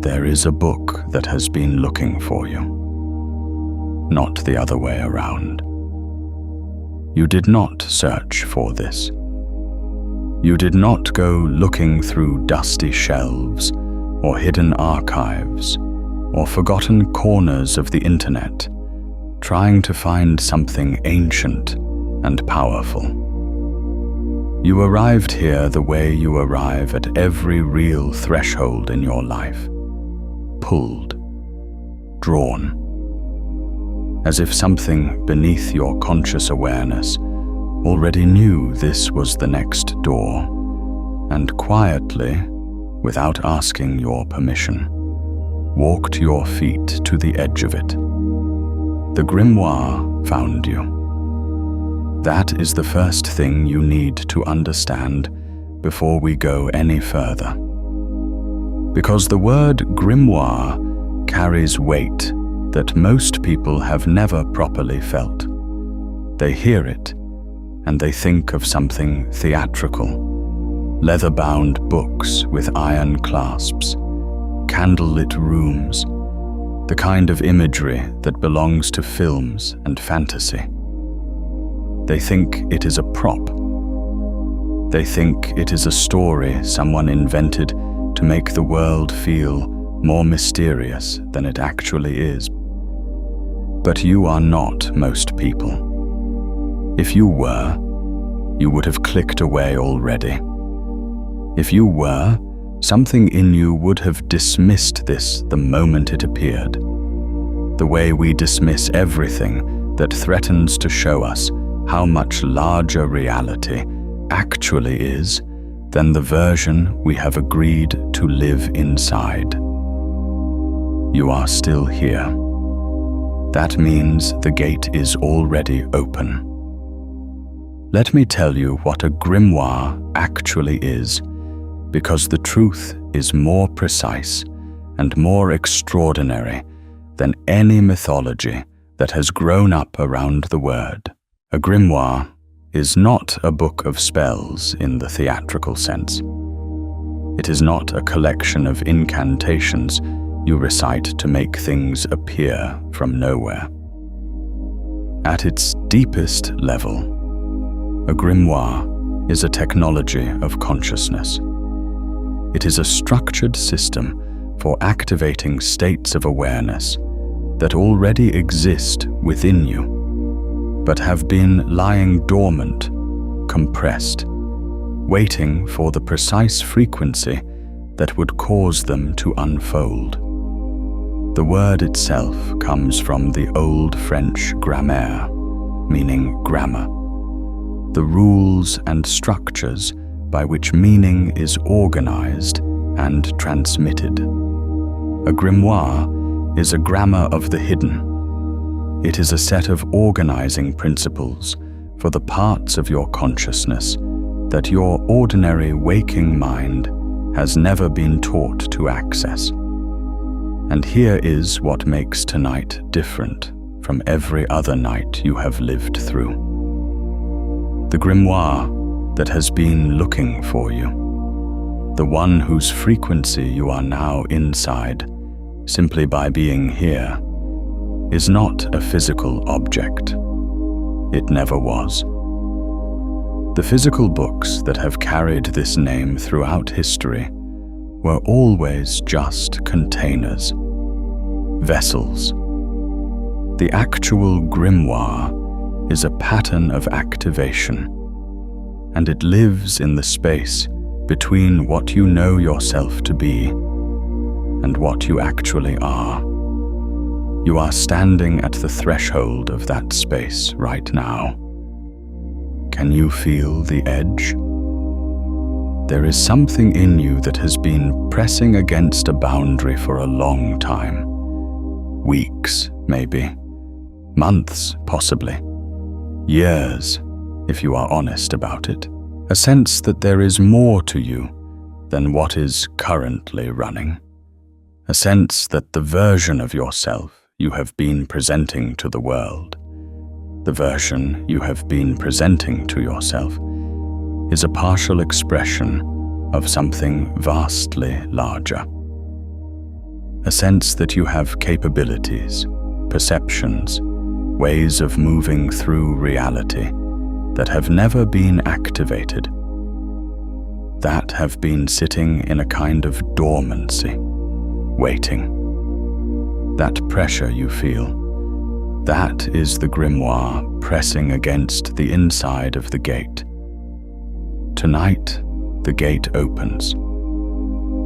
There is a book that has been looking for you, not the other way around. You did not search for this. You did not go looking through dusty shelves or hidden archives or forgotten corners of the internet, trying to find something ancient and powerful. You arrived here the way you arrive at every real threshold in your life, pulled, drawn, as if something beneath your conscious awareness already knew this was the next door, and quietly, without asking your permission, walked your feet to the edge of it. The Grimoire found you. That is the first thing you need to understand before we go any further. Because the word grimoire carries weight that most people have never properly felt. They hear it, and they think of something theatrical, leather-bound books with iron clasps, candlelit rooms, the kind of imagery that belongs to films and fantasy. They think it is a prop. They think it is a story someone invented to make the world feel more mysterious than it actually is. But you are not most people. If you were, you would have clicked away already. If you were, something in you would have dismissed this the moment it appeared. The way we dismiss everything that threatens to show us how much larger reality actually is than the version we have agreed to live inside. You are still here. That means the gate is already open. Let me tell you what a grimoire actually is, because the truth is more precise and more extraordinary than any mythology that has grown up around the word. A grimoire is not a book of spells in the theatrical sense. It is not a collection of incantations you recite to make things appear from nowhere. At its deepest level, a grimoire is a technology of consciousness. It is a structured system for activating states of awareness that already exist within you, but have been lying dormant, compressed, waiting for the precise frequency that would cause them to unfold. The word itself comes from the old French grammaire, meaning grammar, the rules and structures by which meaning is organized and transmitted. A grimoire is a grammar of the hidden. It is a set of organizing principles for the parts of your consciousness that your ordinary waking mind has never been taught to access. And here is what makes tonight different from every other night you have lived through. The grimoire that has been looking for you, the one whose frequency you are now inside, simply by being here, is not a physical object. It never was. The physical books that have carried this name throughout history were always just containers, vessels. The actual grimoire is a pattern of activation, and it lives in the space between what you know yourself to be and what you actually are. You are standing at the threshold of that space right now. Can you feel the edge? There is something in you that has been pressing against a boundary for a long time. Weeks, maybe. Months, possibly. Years, if you are honest about it. A sense that there is more to you than what is currently running. A sense that the version of yourself you have been presenting to the world, the version you have been presenting to yourself, is a partial expression of something vastly larger. a sense that you have capabilities, perceptions, ways of moving through reality that have never been activated, that have been sitting in a kind of dormancy, waiting. That pressure you feel, that is the grimoire pressing against the inside of the gate. Tonight, the gate opens.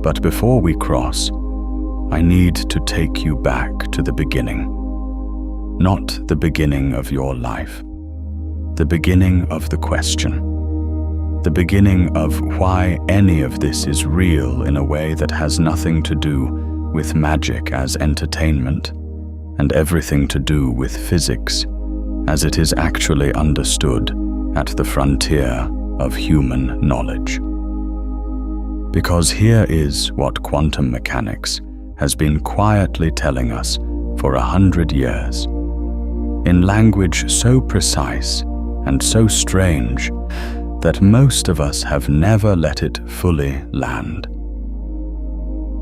But before we cross, I need to take you back to the beginning. Not the beginning of your life. The beginning of the question. The beginning of why any of this is real in a way that has nothing to do with magic as entertainment, and everything to do with physics, as it is actually understood at the frontier of human knowledge. Because here is what quantum mechanics has been quietly telling us for 100 years, in language so precise and so strange that most of us have never let it fully land.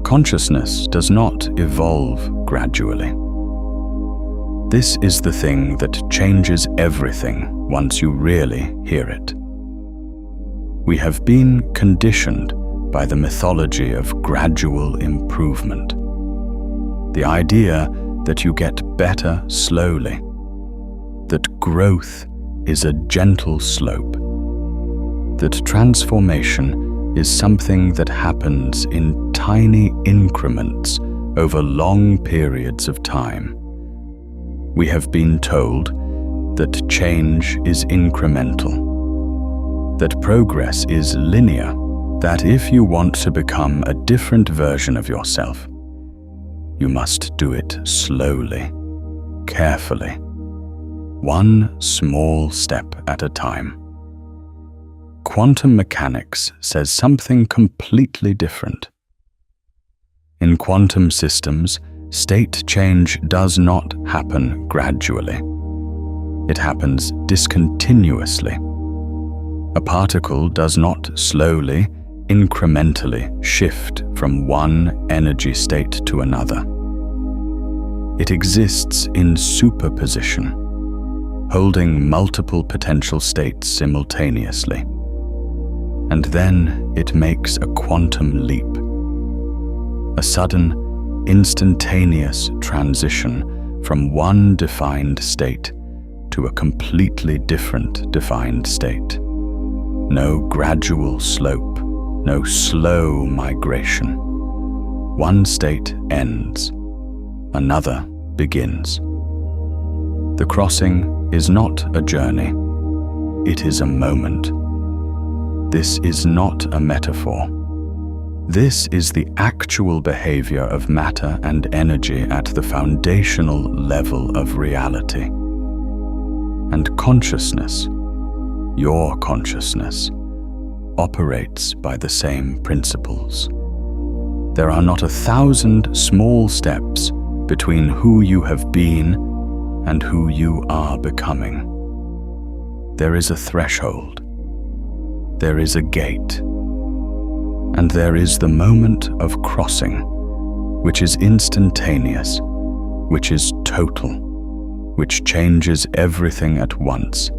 Consciousness does not evolve gradually. This is the thing that changes everything once you really hear it. We have been conditioned by the mythology of gradual improvement. The idea that you get better slowly, that growth is a gentle slope, that transformation is something that happens in tiny increments over long periods of time. We have been told that change is incremental, that progress is linear, that if you want to become a different version of yourself, you must do it slowly, carefully, one small step at a time. Quantum mechanics says something completely different. In quantum systems, state change does not happen gradually. It happens discontinuously. A particle does not slowly, incrementally shift from one energy state to another. It exists in superposition, holding multiple potential states simultaneously. And then it makes a quantum leap, a sudden, instantaneous transition from one defined state to a completely different defined state. No gradual slope, no slow migration. One state ends, another begins. The crossing is not a journey, it is a moment. This is not a metaphor. This is the actual behavior of matter and energy at the foundational level of reality. And consciousness, your consciousness, operates by the same principles. There are not 1,000 small steps between who you have been and who you are becoming. There is a threshold. There is a gate. And there is the moment of crossing, which is instantaneous, which is total, which changes everything at once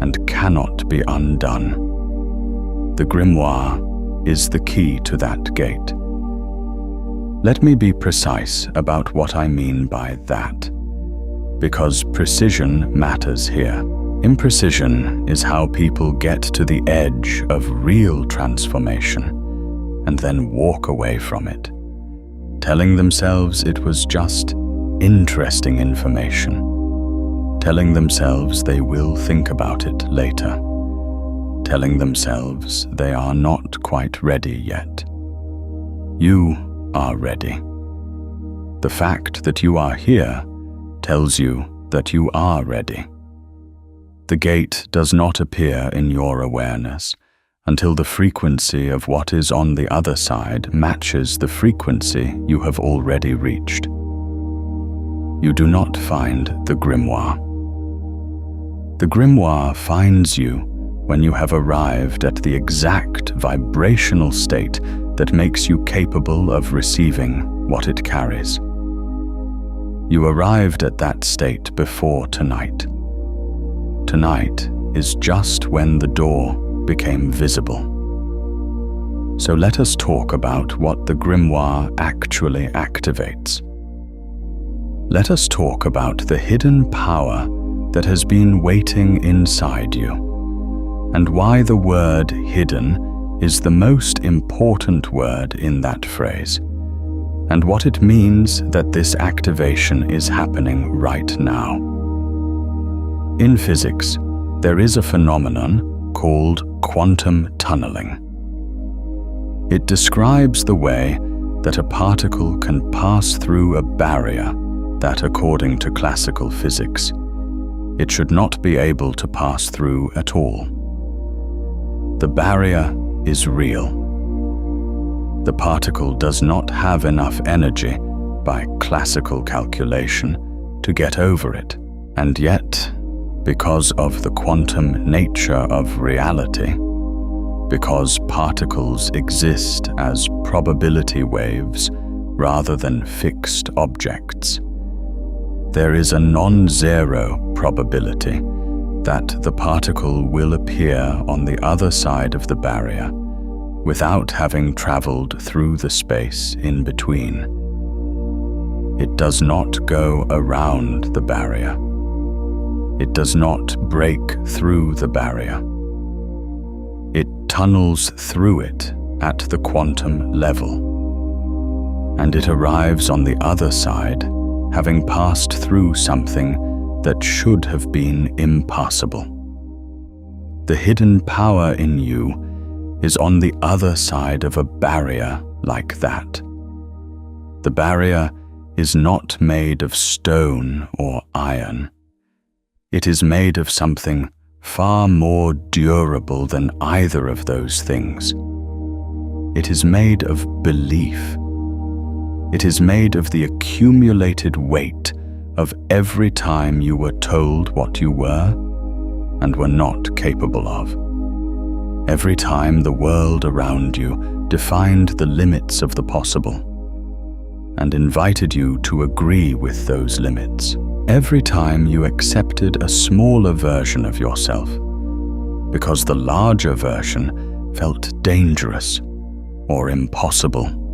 and cannot be undone. The grimoire is the key to that gate. Let me be precise about what I mean by that, because precision matters here. Imprecision is how people get to the edge of real transformation and then walk away from it, telling themselves it was just interesting information, telling themselves they will think about it later, telling themselves they are not quite ready yet. You are ready. The fact that you are here tells you that you are ready. The gate does not appear in your awareness until the frequency of what is on the other side matches the frequency you have already reached. You do not find the grimoire. The grimoire finds you when you have arrived at the exact vibrational state that makes you capable of receiving what it carries. You arrived at that state before tonight. Tonight is just when the door became visible. So let us talk about what the Grimoire actually activates. Let us talk about the hidden power that has been waiting inside you, and why the word hidden is the most important word in that phrase, and what it means that this activation is happening right now. In physics, there is a phenomenon called quantum tunneling. It describes the way that a particle can pass through a barrier that, according to classical physics, it should not be able to pass through at all. The barrier is real. The particle does not have enough energy, by classical calculation, to get over it, and yet, because of the quantum nature of reality, because particles exist as probability waves rather than fixed objects, there is a non-zero probability that the particle will appear on the other side of the barrier without having traveled through the space in between. It does not go around the barrier. It does not break through the barrier. It tunnels through it at the quantum level, and it arrives on the other side having passed through something that should have been impassable. The hidden power in you is on the other side of a barrier like that. The barrier is not made of stone or iron. It is made of something far more durable than either of those things. It is made of belief. It is made of the accumulated weight of every time you were told what you were and were not capable of. Every time the world around you defined the limits of the possible and invited you to agree with those limits. Every time you accepted a smaller version of yourself because the larger version felt dangerous or impossible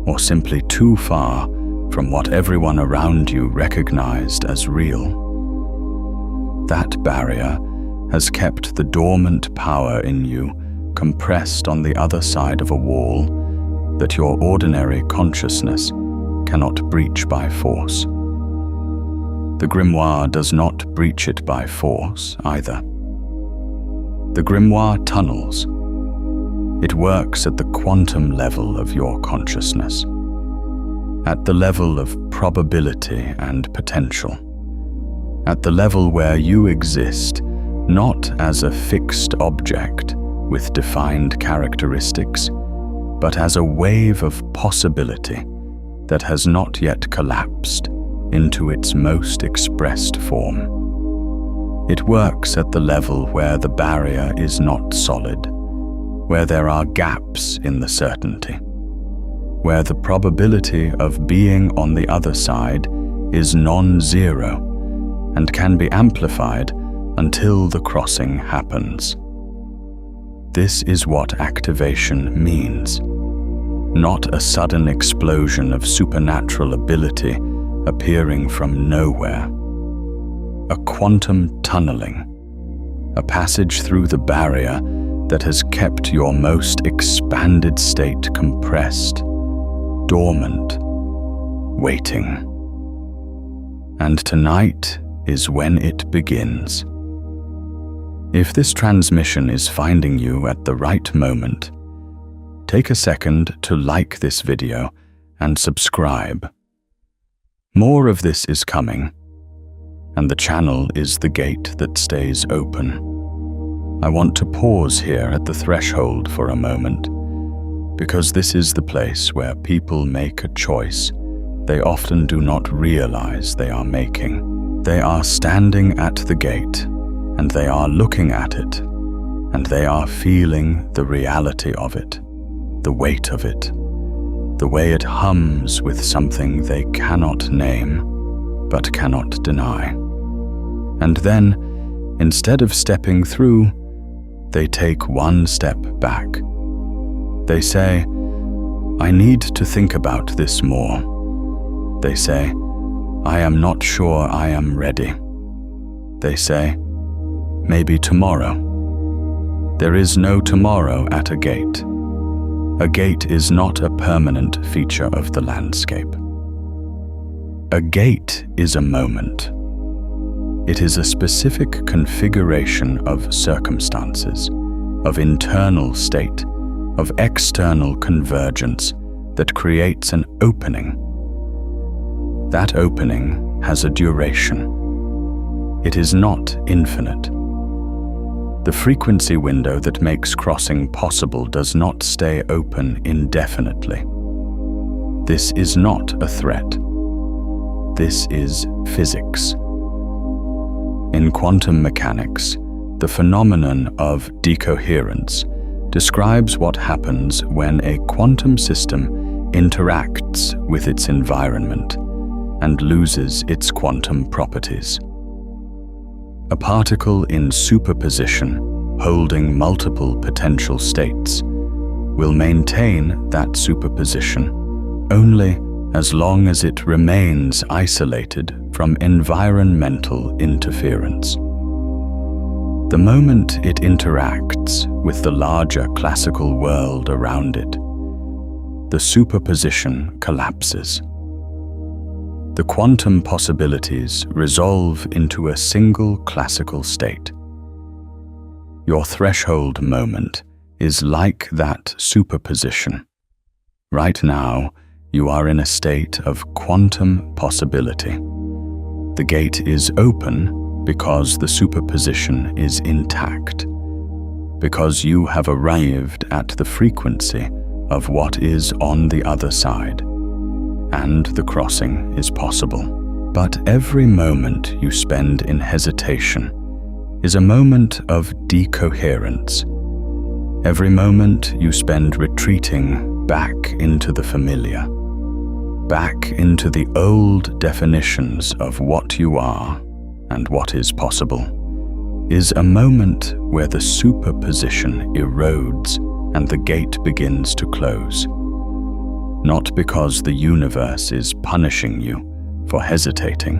or simply too far from what everyone around you recognized as real. That barrier has kept the dormant power in you compressed on the other side of a wall that your ordinary consciousness cannot breach by force. The Grimoire does not breach it by force either. The Grimoire tunnels. It works at the quantum level of your consciousness, at the level of probability and potential, at the level where you exist not as a fixed object with defined characteristics, but as a wave of possibility that has not yet collapsed into its most expressed form. It works at the level where the barrier is not solid, where there are gaps in the certainty, where the probability of being on the other side is non-zero and can be amplified until the crossing happens. This is what activation means, not a sudden explosion of supernatural ability appearing from nowhere. A quantum tunneling, a passage through the barrier that has kept your most expanded state compressed, dormant, waiting. And tonight is when it begins. If this transmission is finding you at the right moment, take a second to like this video and subscribe. More of this is coming, and the channel is the gate that stays open. I want to pause here at the threshold for a moment, because this is the place where people make a choice they often do not realize they are making. They are standing at the gate, and they are looking at it, and they are feeling the reality of it, the weight of it, the way it hums with something they cannot name, but cannot deny. And then, instead of stepping through, they take one step back. They say, "I need to think about this more." They say, "I am not sure I am ready." They say, "Maybe tomorrow." There is no tomorrow at a gate. A gate is not a permanent feature of the landscape. A gate is a moment. It is a specific configuration of circumstances, of internal state, of external convergence that creates an opening. That opening has a duration. It is not infinite. The frequency window that makes crossing possible does not stay open indefinitely. This is not a threat. This is physics. In quantum mechanics, the phenomenon of decoherence describes what happens when a quantum system interacts with its environment and loses its quantum properties. A particle in superposition, holding multiple potential states, will maintain that superposition only as long as it remains isolated from environmental interference. The moment it interacts with the larger classical world around it, the superposition collapses. The quantum possibilities resolve into a single classical state. Your threshold moment is like that superposition. Right now, you are in a state of quantum possibility. The gate is open because the superposition is intact, because you have arrived at the frequency of what is on the other side, and the crossing is possible. But every moment you spend in hesitation is a moment of decoherence. Every moment you spend retreating back into the familiar, back into the old definitions of what you are and what is possible, is a moment where the superposition erodes and the gate begins to close. Not because the universe is punishing you for hesitating,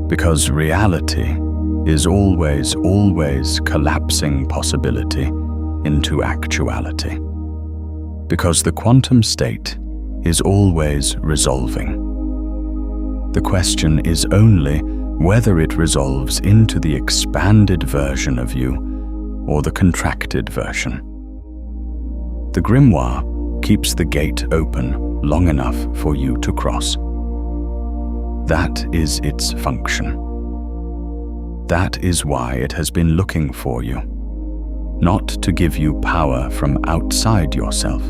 because reality is always collapsing possibility into actuality, because the quantum state is always resolving. The question is only whether it resolves into the expanded version of you or the contracted version. The Grimoire keeps the gate open long enough for you to cross. That is its function. That is why it has been looking for you, not to give you power from outside yourself.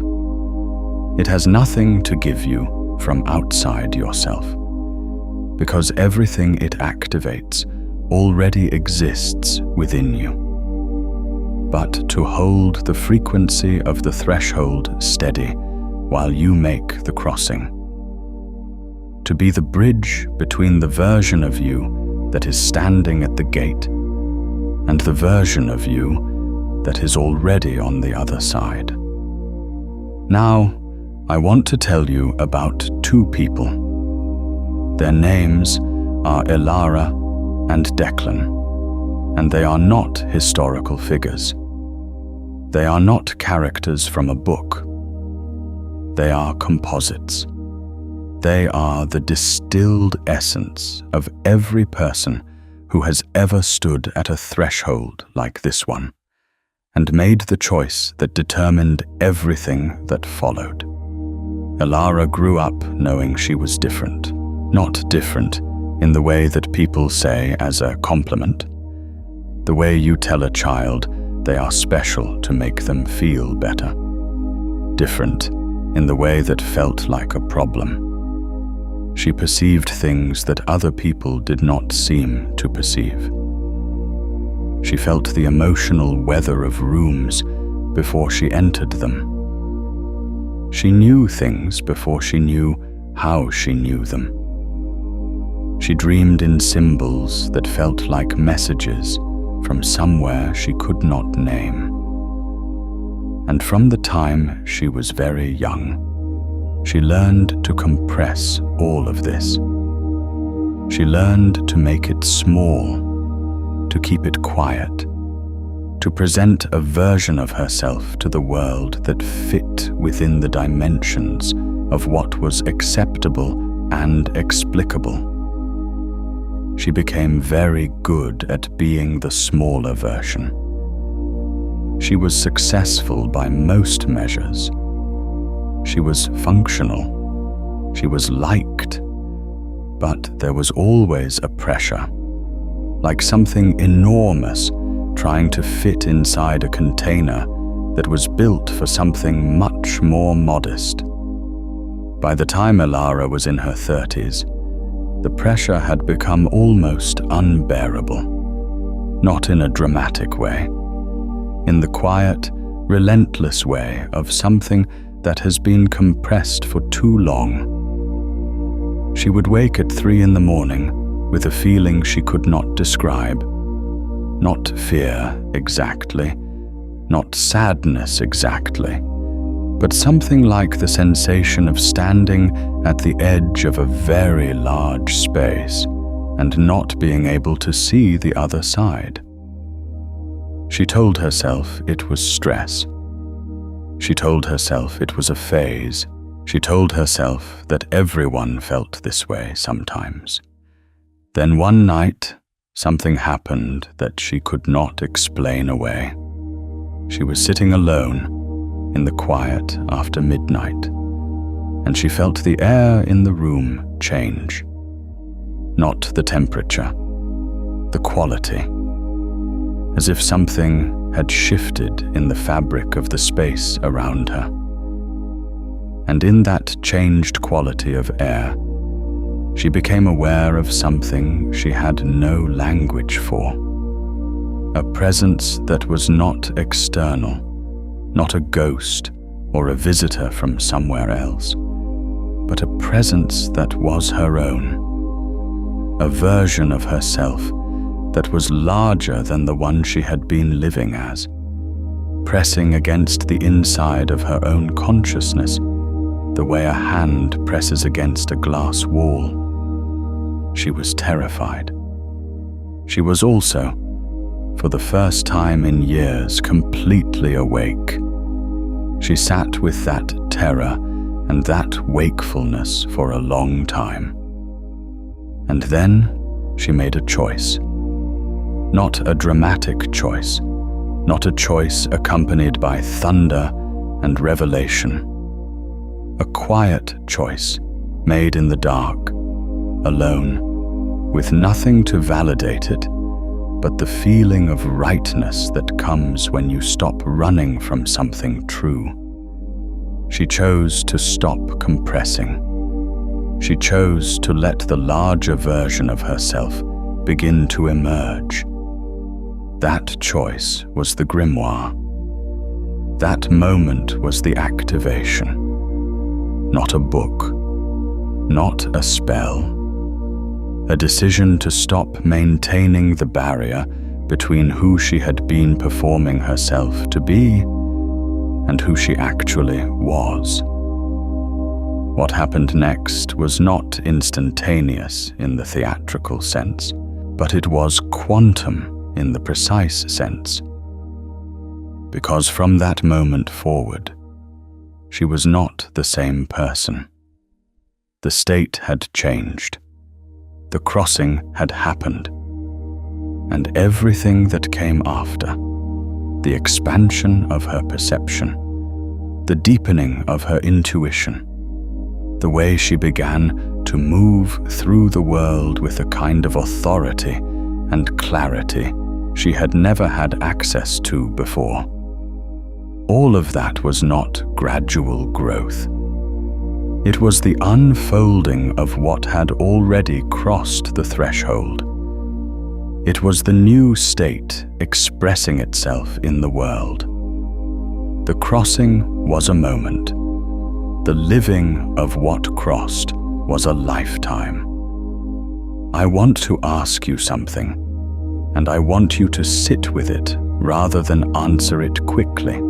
It has nothing to give you from outside yourself, because everything it activates already exists within you. But to hold the frequency of the threshold steady while you make the crossing. To be the bridge between the version of you that is standing at the gate and the version of you that is already on the other side. Now, I want to tell you about two people. Their names are Ellara and Declan, and they are not historical figures. They are not characters from a book. They are composites. They are the distilled essence of every person who has ever stood at a threshold like this one, and made the choice that determined everything that followed. Ellara grew up knowing she was different. Not different in the way that people say as a compliment. The way you tell a child they are special to make them feel better. Different in the way that felt like a problem. She perceived things that other people did not seem to perceive. She felt the emotional weather of rooms before she entered them. She knew things before she knew how she knew them. She dreamed in symbols that felt like messages from somewhere she could not name. And from the time she was very young, she learned to compress all of this. She learned to make it small, to keep it quiet, to present a version of herself to the world that fit within the dimensions of what was acceptable and explicable. She became very good at being the smaller version. She was successful by most measures. She was functional. She was liked. But there was always a pressure, like something enormous trying to fit inside a container that was built for something much more modest. By the time Ellara was in her 30s, the pressure had become almost unbearable, not in a dramatic way, in the quiet, relentless way of something that has been compressed for too long. She would wake at 3 in the morning with a feeling she could not describe. Not fear exactly, not sadness exactly, but something like the sensation of standing at the edge of a very large space and not being able to see the other side. She told herself it was stress. She told herself it was a phase. She told herself that everyone felt this way sometimes. Then one night, something happened that she could not explain away. She was sitting alone in the quiet after midnight, and she felt the air in the room change. Not the temperature, the quality, as if something had shifted in the fabric of the space around her. And in that changed quality of air, she became aware of something she had no language for. A presence that was not external, not a ghost or a visitor from somewhere else, but a presence that was her own. A version of herself that was larger than the one she had been living as, pressing against the inside of her own consciousness, the way a hand presses against a glass wall. She was terrified. She was also, for the first time in years, completely awake. She sat with that terror and that wakefulness for a long time. And then she made a choice. Not a dramatic choice, not a choice accompanied by thunder and revelation. A quiet choice made in the dark, alone, with nothing to validate it, but the feeling of rightness that comes when you stop running from something true. She chose to stop compressing. She chose to let the larger version of herself begin to emerge. That choice was the grimoire. That moment was the activation. Not a book, not a spell. A decision to stop maintaining the barrier between who she had been performing herself to be and who she actually was. What happened next was not instantaneous in the theatrical sense, but it was quantum in the precise sense. Because from that moment forward, she was not the same person. The state had changed. The crossing had happened. And everything that came after, the expansion of her perception, the deepening of her intuition, the way she began to move through the world with a kind of authority and clarity she had never had access to before. All of that was not gradual growth. It was the unfolding of what had already crossed the threshold. It was the new state expressing itself in the world. The crossing was a moment. The living of what crossed was a lifetime. I want to ask you something, and I want you to sit with it rather than answer it quickly.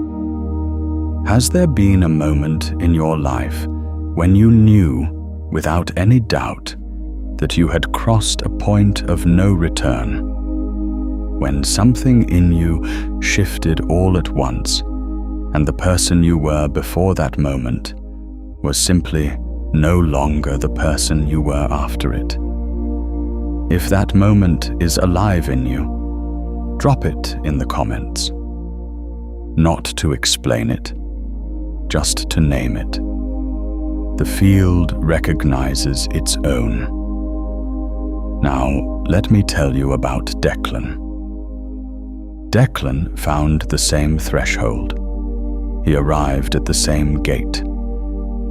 Has there been a moment in your life when you knew, without any doubt, that you had crossed a point of no return? When something in you shifted all at once, and the person you were before that moment was simply no longer the person you were after it? If that moment is alive in you, drop it in the comments. Not to explain it, just to name it. The field recognizes its own. Now, let me tell you about Declan. Declan found the same threshold. He arrived at the same gate.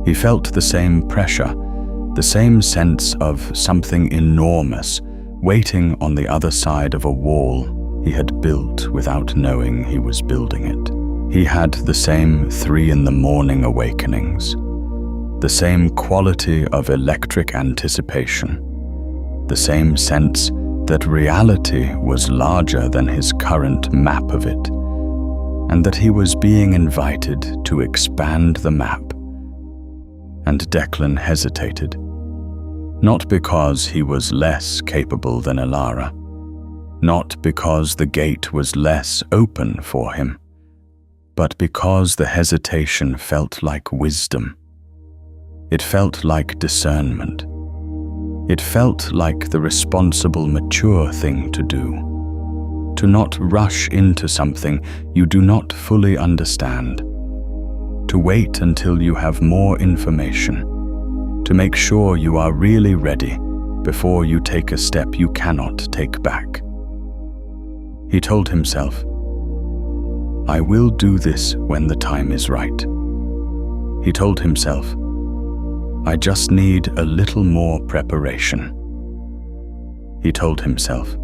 He felt the same pressure, the same sense of something enormous waiting on the other side of a wall he had built without knowing he was building it. He had the same 3 a.m. awakenings, the same quality of electric anticipation, the same sense that reality was larger than his current map of it, and that he was being invited to expand the map. And Declan hesitated, not because he was less capable than Ellara, not because the gate was less open for him, but because the hesitation felt like wisdom. It felt like discernment. It felt like the responsible, mature thing to do. To not rush into something you do not fully understand. To wait until you have more information. To make sure you are really ready before you take a step you cannot take back. He told himself, "I will do this when the time is right." He told himself, "I just need a little more preparation." He told himself,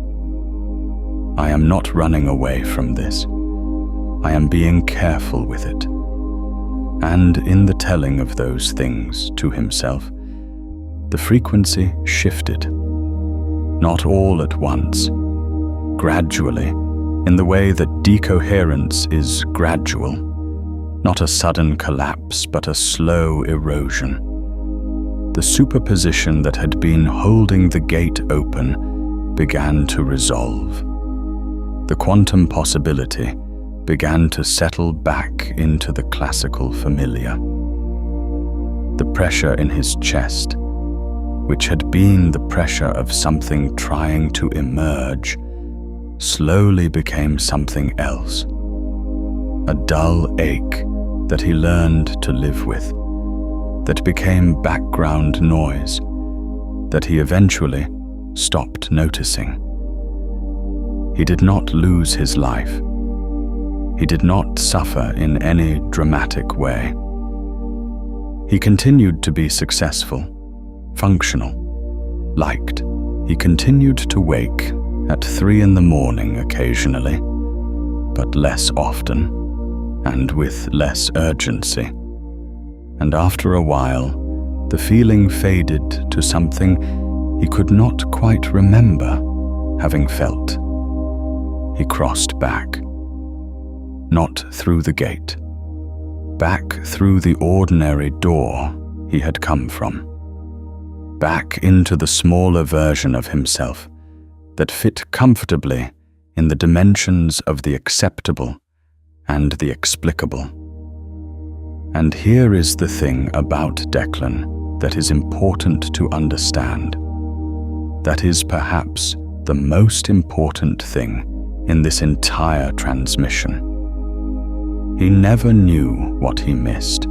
"I am not running away from this. I am being careful with it." And in the telling of those things to himself, the frequency shifted. Not all at once, gradually, in the way that decoherence is gradual, not a sudden collapse but a slow erosion. The superposition that had been holding the gate open began to resolve. The quantum possibility began to settle back into the classical familiar. The pressure in his chest, which had been the pressure of something trying to emerge, slowly became something else. A dull ache that he learned to live with, that became background noise, that he eventually stopped noticing. He did not lose his life. He did not suffer in any dramatic way. He continued to be successful, functional, liked. He continued to wake at 3 a.m. occasionally, but less often, and with less urgency. And after a while, the feeling faded to something he could not quite remember having felt. He crossed back. Not through the gate. Back through the ordinary door he had come from. Back into the smaller version of himself that fit comfortably in the dimensions of the acceptable and the explicable. And here is the thing about Declan that is important to understand. That is perhaps the most important thing in this entire transmission. He never knew what he missed.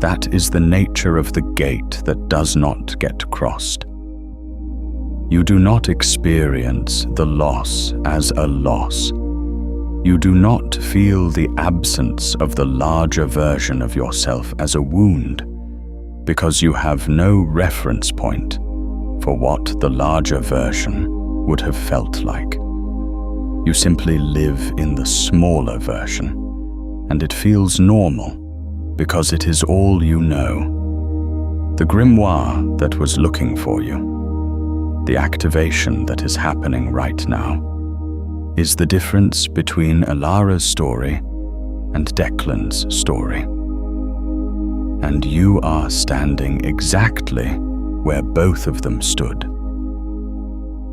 That is the nature of the gate that does not get crossed. You do not experience the loss as a loss. You do not feel the absence of the larger version of yourself as a wound, because you have no reference point for what the larger version would have felt like. You simply live in the smaller version, and it feels normal because it is all you know. The grimoire that was looking for you. the activation that is happening right now, is the difference between Ellara's story and Declan's story. And you are standing exactly where both of them stood.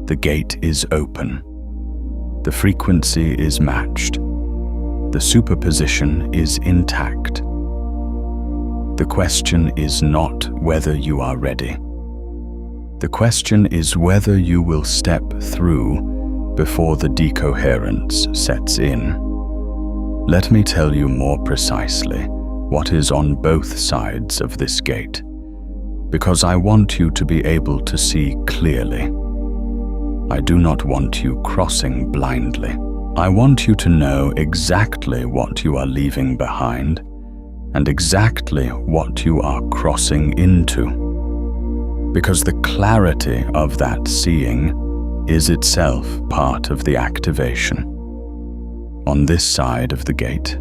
The gate is open. The frequency is matched. The superposition is intact. The question is not whether you are ready. The question is whether you will step through before the decoherence sets in. Let me tell you more precisely what is on both sides of this gate, because I want you to be able to see clearly. I do not want you crossing blindly. I want you to know exactly what you are leaving behind and exactly what you are crossing into, because the clarity of that seeing is itself part of the activation. On this side of the gate,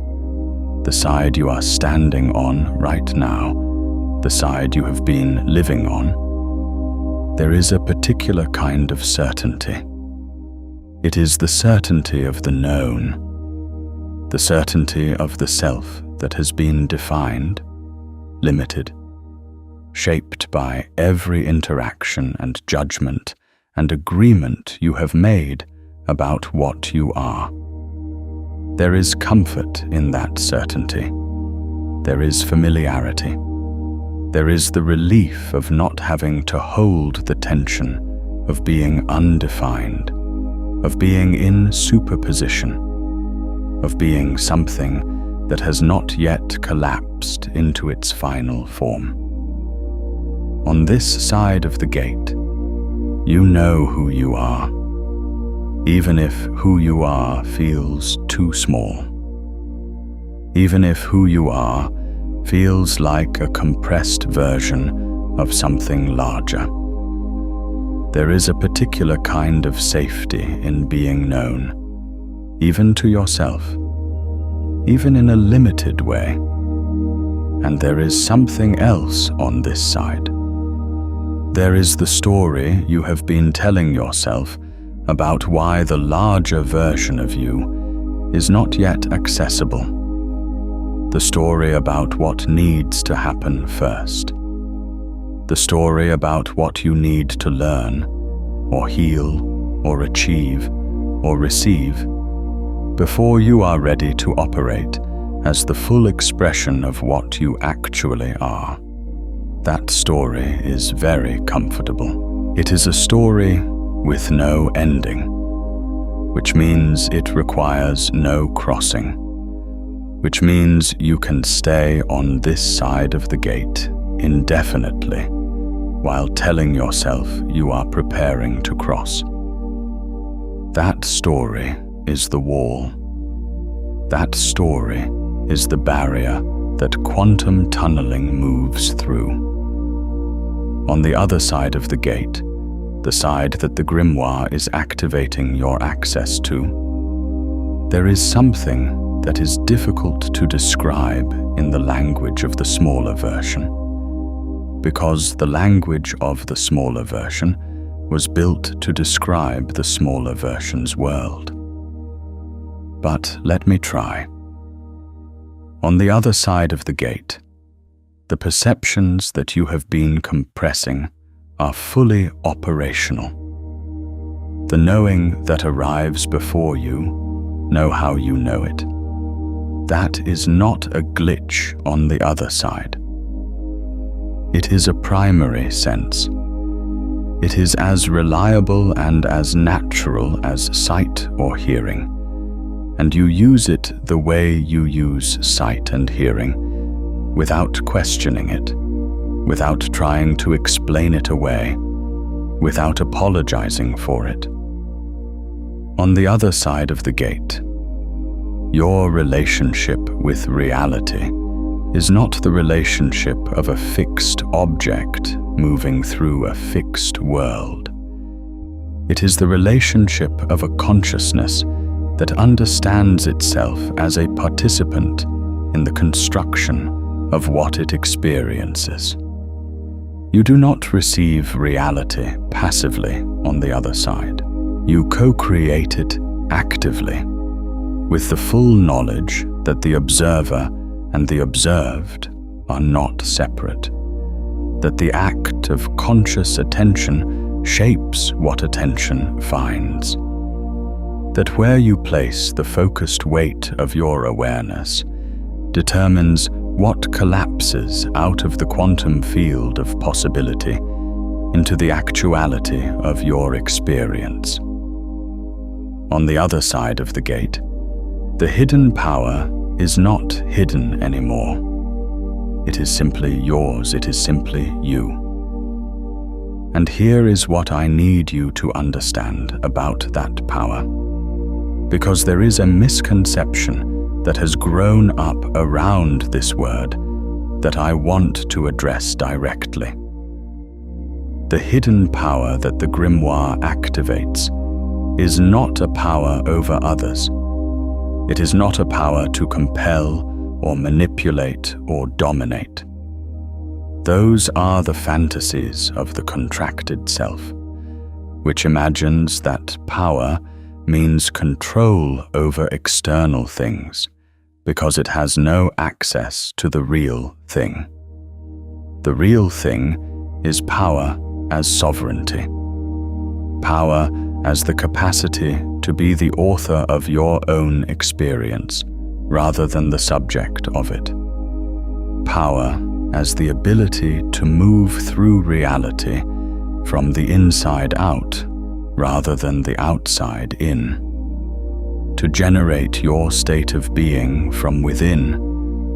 the side you are standing on right now, the side you have been living on, there is a particular kind of certainty. It is the certainty of the known, the certainty of the self that has been defined, limited, shaped by every interaction and judgment and agreement you have made about what you are. There is comfort in that certainty. There is familiarity. There is the relief of not having to hold the tension of being undefined, of being in superposition, of being something that has not yet collapsed into its final form. On this side of the gate, you know who you are, even if who you are feels too small. Even if who you are feels like a compressed version of something larger. There is a particular kind of safety in being known, even to yourself, even in a limited way. And there is something else on this side. There is the story you have been telling yourself about why the larger version of you is not yet accessible. The story about what needs to happen first. The story about what you need to learn, or heal, or achieve, or receive, before you are ready to operate as the full expression of what you actually are. That story is very comfortable. It is a story with no ending, which means it requires no crossing, which means you can stay on this side of the gate indefinitely while telling yourself you are preparing to cross. That story is the wall. That story is the barrier that quantum tunneling moves through. On the other side of the gate, the side that the Grimoire is activating your access to, there is something that is difficult to describe in the language of the smaller version, because the language of the smaller version was built to describe the smaller version's world. But let me try. On the other side of the gate, the perceptions that you have been compressing are fully operational. The knowing that arrives before you, know how you know it. That is not a glitch on the other side. It is a primary sense. It is as reliable and as natural as sight or hearing, and you use it the way you use sight and hearing, without questioning it, without trying to explain it away, without apologizing for it. On the other side of the gate, your relationship with reality is not the relationship of a fixed object moving through a fixed world. It is the relationship of a consciousness that understands itself as a participant in the construction of what it experiences. You do not receive reality passively on the other side. You co-create it actively, with the full knowledge that the observer and the observed are not separate, that the act of conscious attention shapes what attention finds, that where you place the focused weight of your awareness determines what collapses out of the quantum field of possibility into the actuality of your experience. On the other side of the gate, the hidden power is not hidden anymore. It is simply yours, it is simply you. And here is what I need you to understand about that power, because there is a misconception that has grown up around this word that I want to address directly. The hidden power that the Grimoire activates is not a power over others. It is not a power to compel or manipulate or dominate. Those are the fantasies of the contracted self, which imagines that power means control over external things because it has no access to the real thing. The real thing is power as sovereignty, power as the capacity to be the author of your own experience rather than the subject of it, power as the ability to move through reality from the inside out rather than the outside in, to generate your state of being from within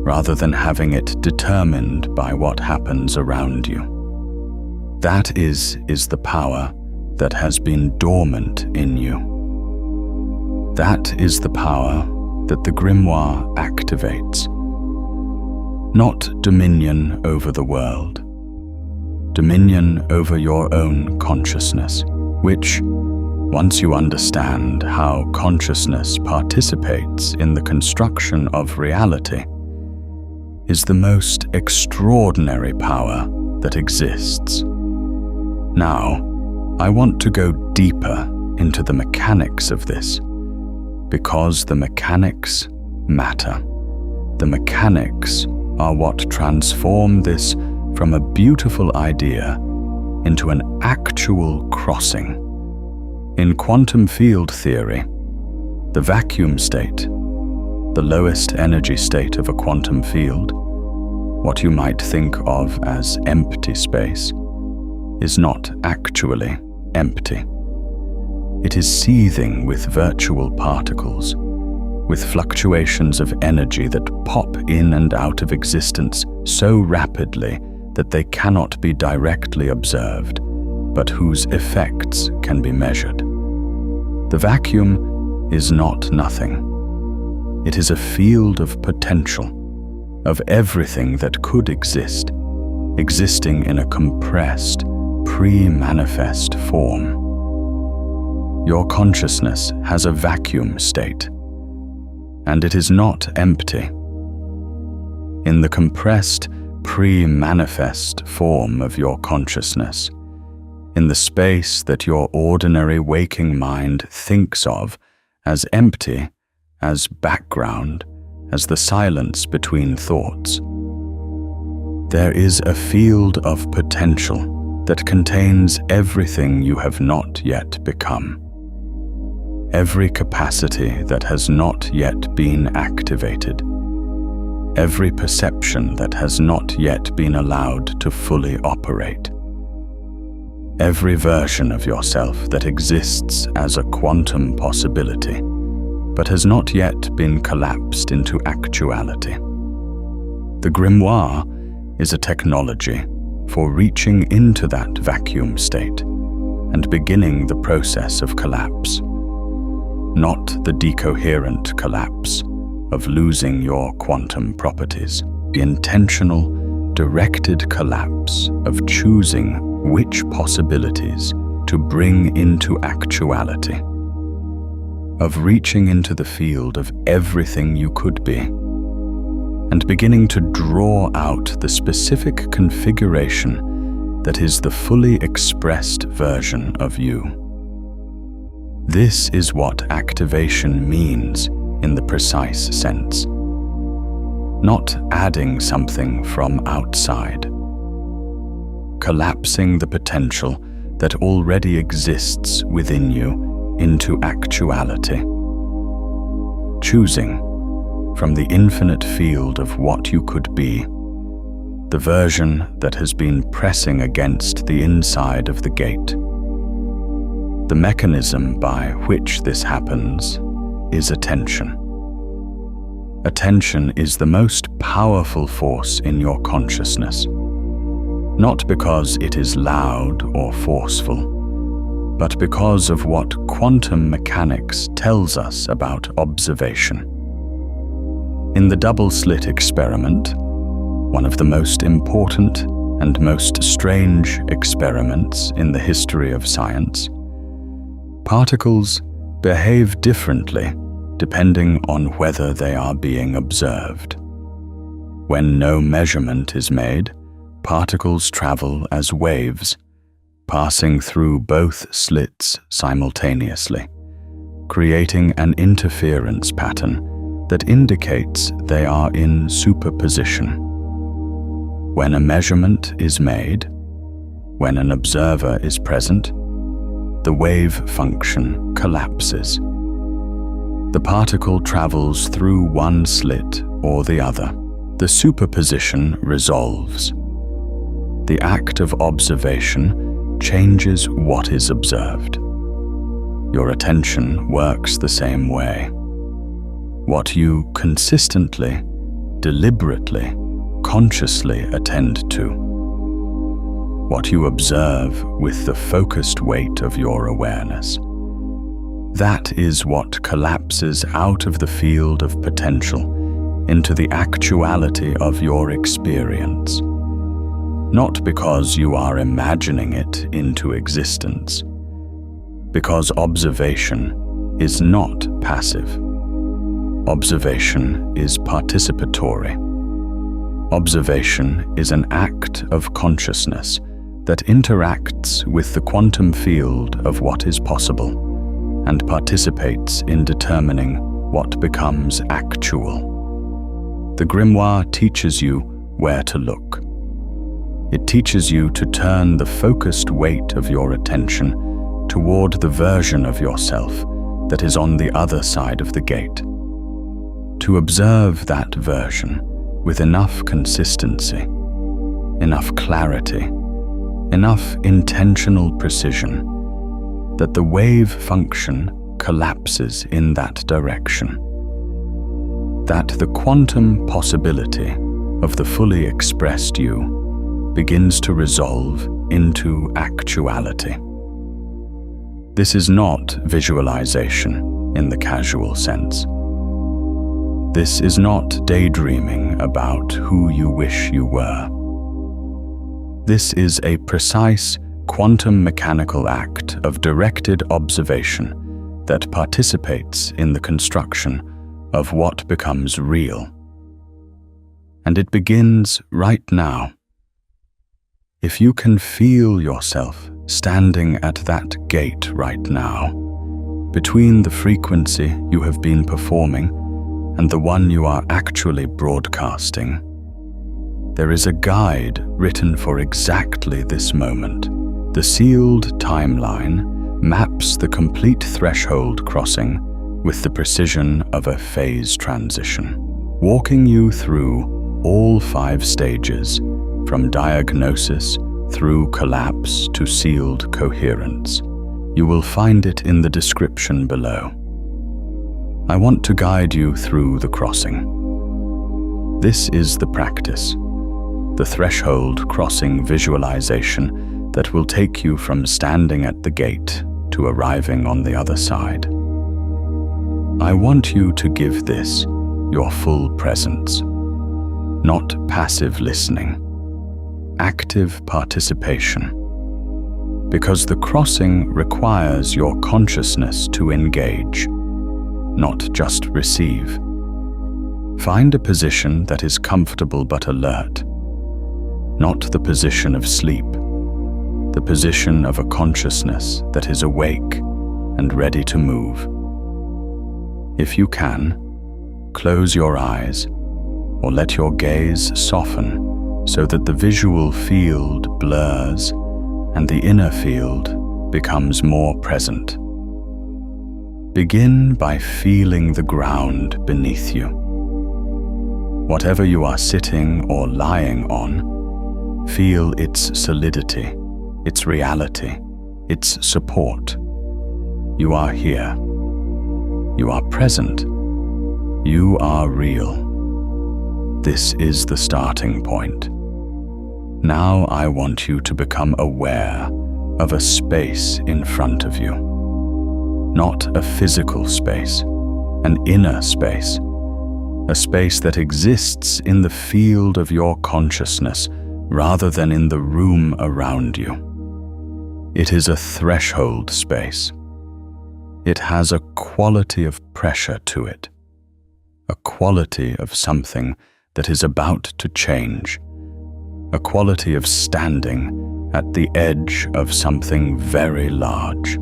rather than having it determined by what happens around you. That is the power that has been dormant in you. That is the power that the Grimoire activates. Not dominion over the world, dominion over your own consciousness, which, once you understand how consciousness participates in the construction of reality, is the most extraordinary power that exists. Now, I want to go deeper into the mechanics of this, because the mechanics matter. The mechanics are what transform this from a beautiful idea into an actual crossing. In quantum field theory, the vacuum state, the lowest energy state of a quantum field, what you might think of as empty space, is not actually empty. It is seething with virtual particles, with fluctuations of energy that pop in and out of existence so rapidly that they cannot be directly observed, but whose effects can be measured. The vacuum is not nothing. It is a field of potential, of everything that could exist, existing in a compressed, pre-manifest form. Your consciousness has a vacuum state, and it is not empty. In the compressed, pre-manifest form of your consciousness, in the space that your ordinary waking mind thinks of as empty, as background, as the silence between thoughts, there is a field of potential that contains everything you have not yet become. Every capacity that has not yet been activated. Every perception that has not yet been allowed to fully operate. Every version of yourself that exists as a quantum possibility, but has not yet been collapsed into actuality. The Grimoire is a technology for reaching into that vacuum state and beginning the process of collapse. Not the decoherent collapse of losing your quantum properties, the intentional, directed collapse of choosing which possibilities to bring into actuality, of reaching into the field of everything you could be, and beginning to draw out the specific configuration that is the fully expressed version of you. This is what activation means in the precise sense. Not adding something from outside. Collapsing the potential that already exists within you into actuality. Choosing from the infinite field of what you could be, the version that has been pressing against the inside of the gate. The mechanism by which this happens is attention. Attention is the most powerful force in your consciousness, not because it is loud or forceful, but because of what quantum mechanics tells us about observation. In the double-slit experiment, one of the most important and most strange experiments in the history of science, particles behave differently depending on whether they are being observed. When no measurement is made, particles travel as waves, passing through both slits simultaneously, creating an interference pattern that indicates they are in superposition. When a measurement is made, when an observer is present, the wave function collapses. The particle travels through one slit or the other. The superposition resolves. The act of observation changes what is observed. Your attention works the same way. What you consistently, deliberately, consciously attend to. What you observe with the focused weight of your awareness. That is what collapses out of the field of potential into the actuality of your experience. Not because you are imagining it into existence, because observation is not passive. Observation is participatory. Observation is an act of consciousness that interacts with the quantum field of what is possible and participates in determining what becomes actual. The Grimoire teaches you where to look. It teaches you to turn the focused weight of your attention toward the version of yourself that is on the other side of the gate. To observe that version with enough consistency, enough clarity, enough intentional precision, that the wave function collapses in that direction. That the quantum possibility of the fully expressed you begins to resolve into actuality. This is not visualization in the casual sense. This is not daydreaming about who you wish you were. This is a precise quantum mechanical act of directed observation that participates in the construction of what becomes real. And it begins right now. If you can feel yourself standing at that gate right now, between the frequency you have been performing and the one you are actually broadcasting, there is a guide written for exactly this moment. The sealed timeline maps the complete threshold crossing with the precision of a phase transition, walking you through all 5 stages, from diagnosis through collapse to sealed coherence. You will find it in the description below. I want to guide you through the crossing. This is the practice, the threshold crossing visualization that will take you from standing at the gate to arriving on the other side. I want you to give this your full presence, not passive listening, active participation, because the crossing requires your consciousness to engage, not just receive. Find a position that is comfortable but alert, not the position of sleep, the position of a consciousness that is awake and ready to move. If you can, close your eyes or let your gaze soften so that the visual field blurs and the inner field becomes more present. Begin by feeling the ground beneath you. Whatever you are sitting or lying on, feel its solidity, its reality, its support. You are here. You are present. You are real. This is the starting point. Now I want you to become aware of a space in front of you. Not a physical space, an inner space. A space that exists in the field of your consciousness rather than in the room around you. It is a threshold space. It has a quality of pressure to it, a quality of something that is about to change, a quality of standing at the edge of something very large.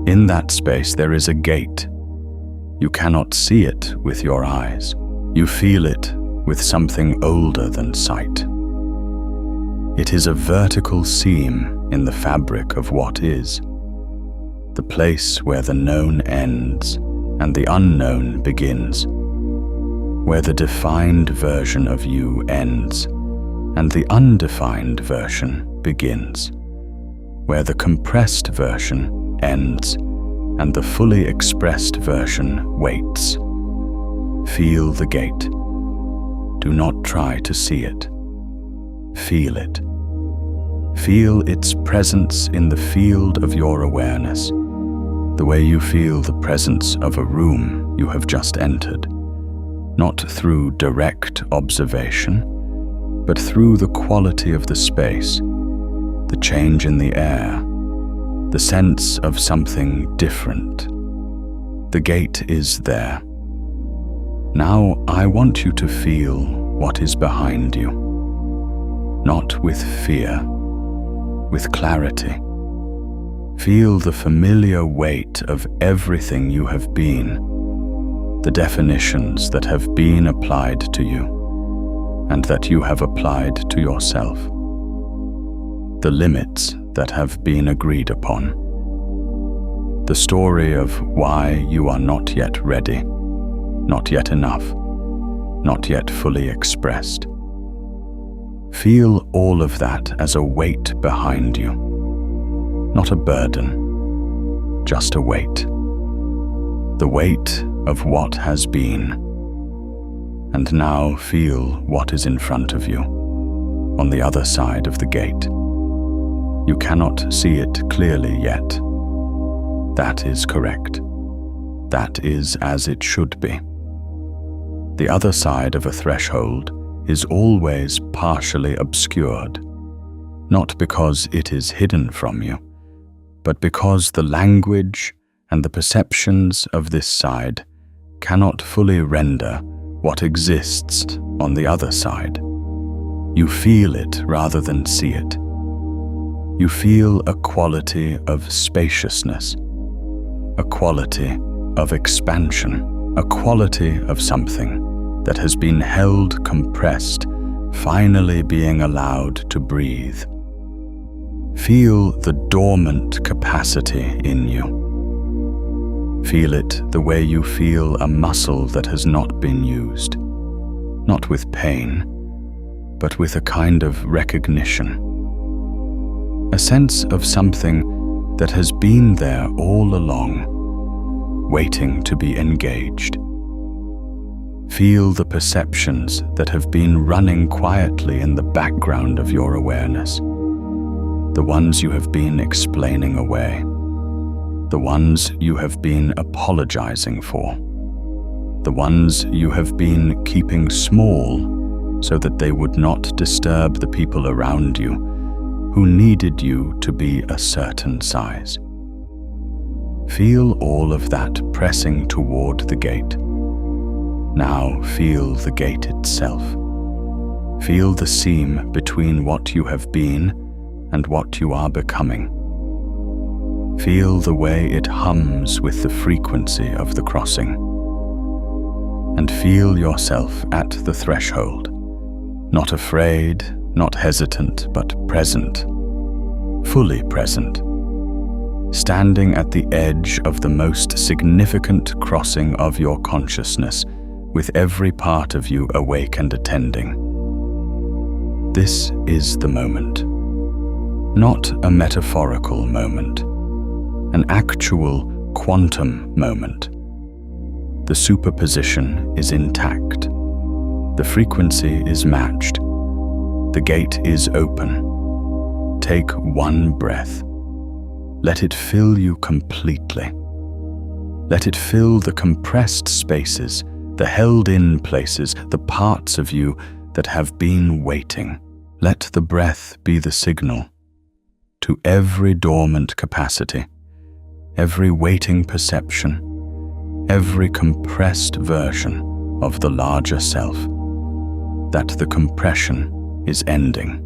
In that space there is a gate. You cannot see it with your eyes. You feel it with something older than sight. It is a vertical seam in the fabric of what is, the place where the known ends and the unknown begins, where the defined version of you ends and the undefined version begins, where the compressed version ends and the fully expressed version waits. Feel the gate. Do not try to see it. Feel it. Feel its presence in the field of your awareness, the way you feel the presence of a room you have just entered, not through direct observation, but through the quality of the space, the change in the air, the sense of something different. The gate is there. Now I want you to feel what is behind you, not with fear, with clarity. Feel the familiar weight of everything you have been, the definitions that have been applied to you, and that you have applied to yourself, the limits that have been agreed upon, the story of why you are not yet ready, not yet enough, not yet fully expressed. Feel all of that as a weight behind you, not a burden, just a weight, the weight of what has been. And now feel what is in front of you, on the other side of the gate. You cannot see it clearly yet. That is correct. That is as it should be. The other side of a threshold is always partially obscured, not because it is hidden from you, but because the language and the perceptions of this side cannot fully render what exists on the other side. You feel it rather than see it. You feel a quality of spaciousness, a quality of expansion, a quality of something that has been held compressed, finally being allowed to breathe. Feel the dormant capacity in you. Feel it the way you feel a muscle that has not been used, not with pain, but with a kind of recognition, a sense of something that has been there all along, waiting to be engaged. Feel the perceptions that have been running quietly in the background of your awareness, the ones you have been explaining away, the ones you have been apologizing for, the ones you have been keeping small so that they would not disturb the people around you who needed you to be a certain size. Feel all of that pressing toward the gate. Now feel the gate itself. Feel the seam between what you have been and what you are becoming. Feel the way it hums with the frequency of the crossing. And feel yourself at the threshold, not afraid, not hesitant, but present, fully present, standing at the edge of the most significant crossing of your consciousness, with every part of you awake and attending. This is the moment, not a metaphorical moment, an actual quantum moment. The superposition is intact. The frequency is matched. The gate is open. Take one breath. Let it fill you completely. Let it fill the compressed spaces, the held-in places, the parts of you that have been waiting. Let the breath be the signal to every dormant capacity, every waiting perception, every compressed version of the larger self, that the compression is ending.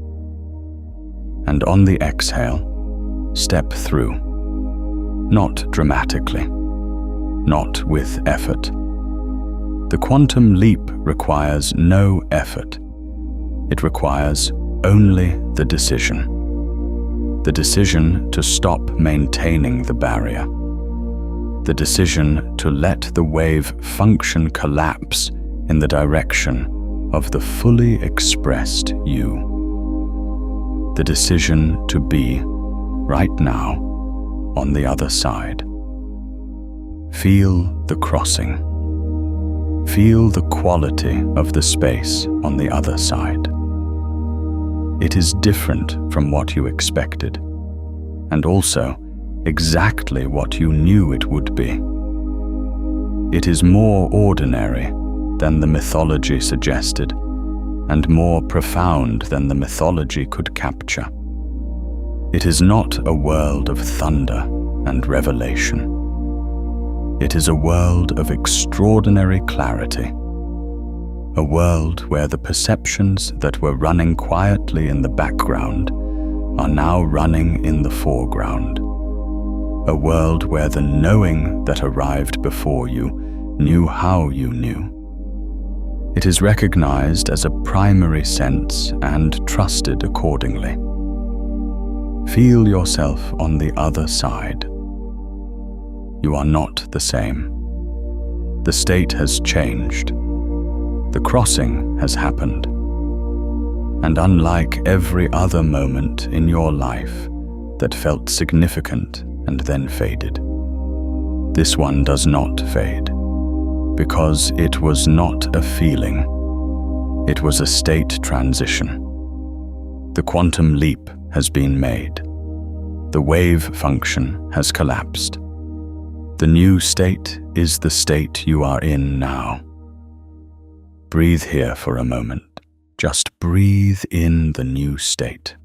And on the exhale, step through, not dramatically, not with effort. The quantum leap requires no effort. It requires only the decision to stop maintaining the barrier, the decision to let the wave function collapse in the direction of the fully expressed you. The decision to be, right now, on the other side. Feel the crossing. Feel the quality of the space on the other side. It is different from what you expected, and also exactly what you knew it would be. It is more ordinary than the mythology suggested, and more profound than the mythology could capture. It is not a world of thunder and revelation. It is a world of extraordinary clarity, a world where the perceptions that were running quietly in the background are now running in the foreground, a world where the knowing that arrived before you knew how you knew. It is recognized as a primary sense and trusted accordingly. Feel yourself on the other side. You are not the same. The state has changed. The crossing has happened. And unlike every other moment in your life that felt significant and then faded, this one does not fade, because it was not a feeling. It was a state transition. The quantum leap has been made. The wave function has collapsed. The new state is the state you are in now. Breathe here for a moment. Just breathe in the new state.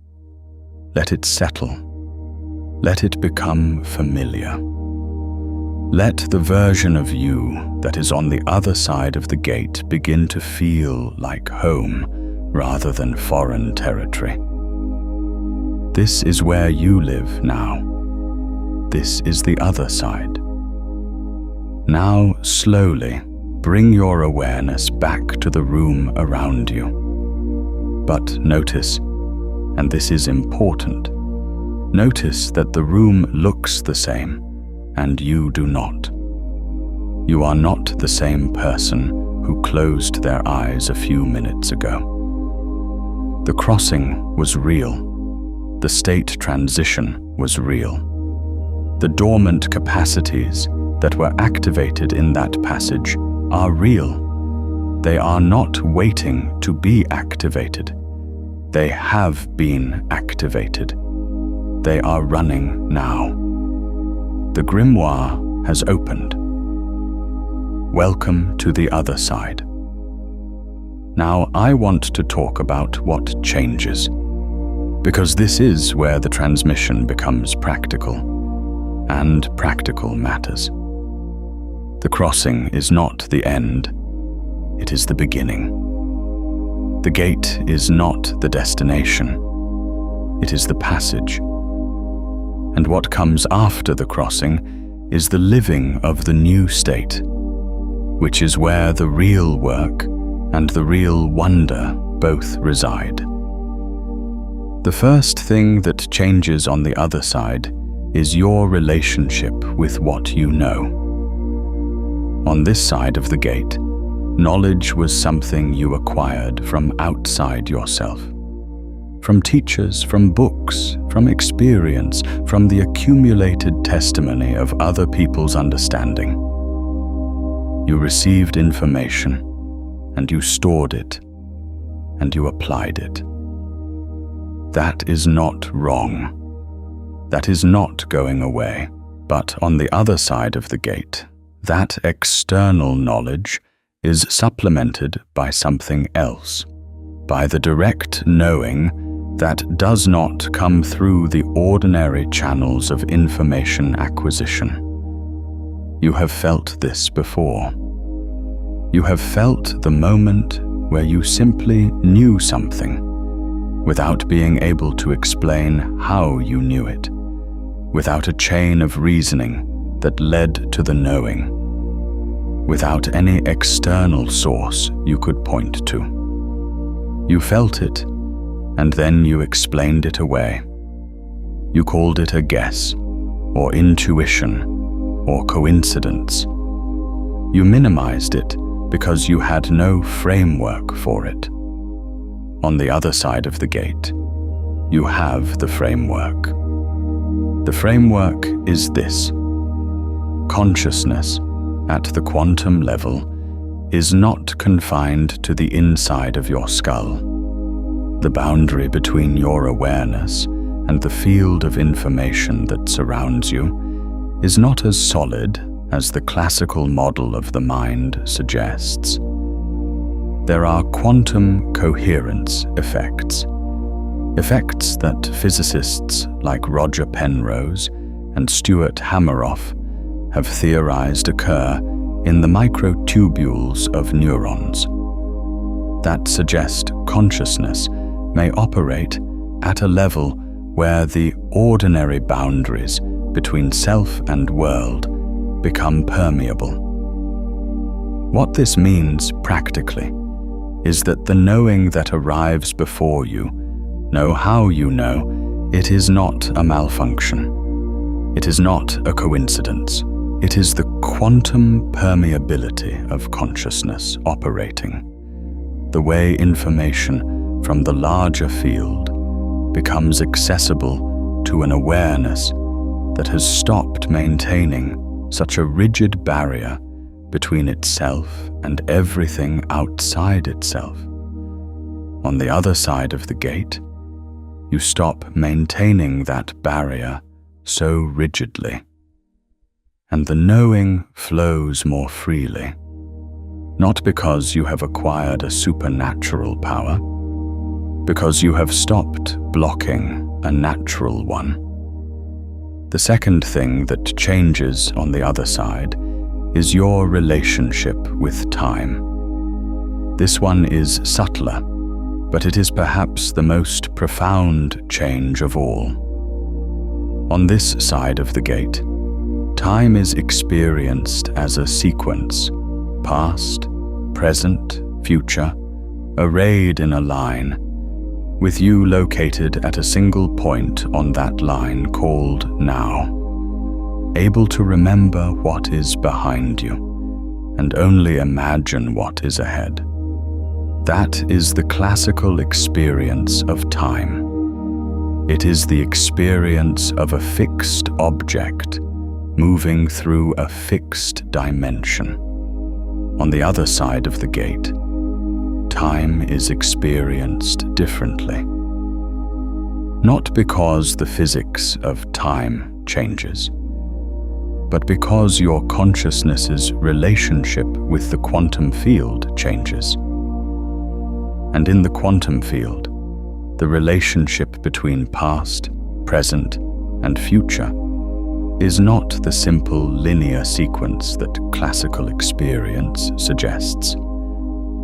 Let it settle. Let it become familiar. Let the version of you that is on the other side of the gate begin to feel like home rather than foreign territory. This is where you live now. This is the other side. Now, slowly, bring your awareness back to the room around you. But notice, and this is important, notice that the room looks the same, and you do not. You are not the same person who closed their eyes a few minutes ago. The crossing was real. The state transition was real. The dormant capacities that were activated in that passage are real. They are not waiting to be activated. They have been activated. They are running now. The Grimoire has opened. Welcome to the other side. Now I want to talk about what changes, because this is where the transmission becomes practical, and practical matters. The crossing is not the end, it is the beginning. The gate is not the destination, it is the passage. And what comes after the crossing is the living of the new state, which is where the real work and the real wonder both reside. The first thing that changes on the other side is your relationship with what you know. On this side of the gate, knowledge was something you acquired from outside yourself. From teachers, from books, from experience, from the accumulated testimony of other people's understanding. You received information, and you stored it, and you applied it. That is not wrong. That is not going away. But on the other side of the gate, that external knowledge is supplemented by something else, by the direct knowing that does not come through the ordinary channels of information acquisition. You have felt this before. You have felt the moment where you simply knew something, without being able to explain how you knew it, without a chain of reasoning that led to the knowing, without any external source you could point to. You felt it, and then you explained it away. You called it a guess, or intuition, or coincidence. You minimized it because you had no framework for it. On the other side of the gate, you have the framework. The framework is this: consciousness at the quantum level is not confined to the inside of your skull. The boundary between your awareness and the field of information that surrounds you is not as solid as the classical model of the mind suggests. There are quantum coherence effects, effects that physicists like Roger Penrose and Stuart Hameroff have theorized occur in the microtubules of neurons, that suggest consciousness may operate at a level where the ordinary boundaries between self and world become permeable. What this means practically is that the knowing that arrives before you, know how you know, it is not a malfunction. It is not a coincidence. It is the quantum permeability of consciousness operating, the way information from the larger field becomes accessible to an awareness that has stopped maintaining such a rigid barrier between itself and everything outside itself. On the other side of the gate, you stop maintaining that barrier so rigidly, and the knowing flows more freely, not because you have acquired a supernatural power, because you have stopped blocking a natural one. The second thing that changes on the other side is your relationship with time. This one is subtler, but it is perhaps the most profound change of all. On this side of the gate, time is experienced as a sequence, past, present, future, arrayed in a line, with you located at a single point on that line called now, able to remember what is behind you and only imagine what is ahead. That is the classical experience of time. It is the experience of a fixed object moving through a fixed dimension. On the other side of the gate, time is experienced differently. Not because the physics of time changes, but because your consciousness's relationship with the quantum field changes. And in the quantum field, the relationship between past, present, and future is not the simple linear sequence that classical experience suggests.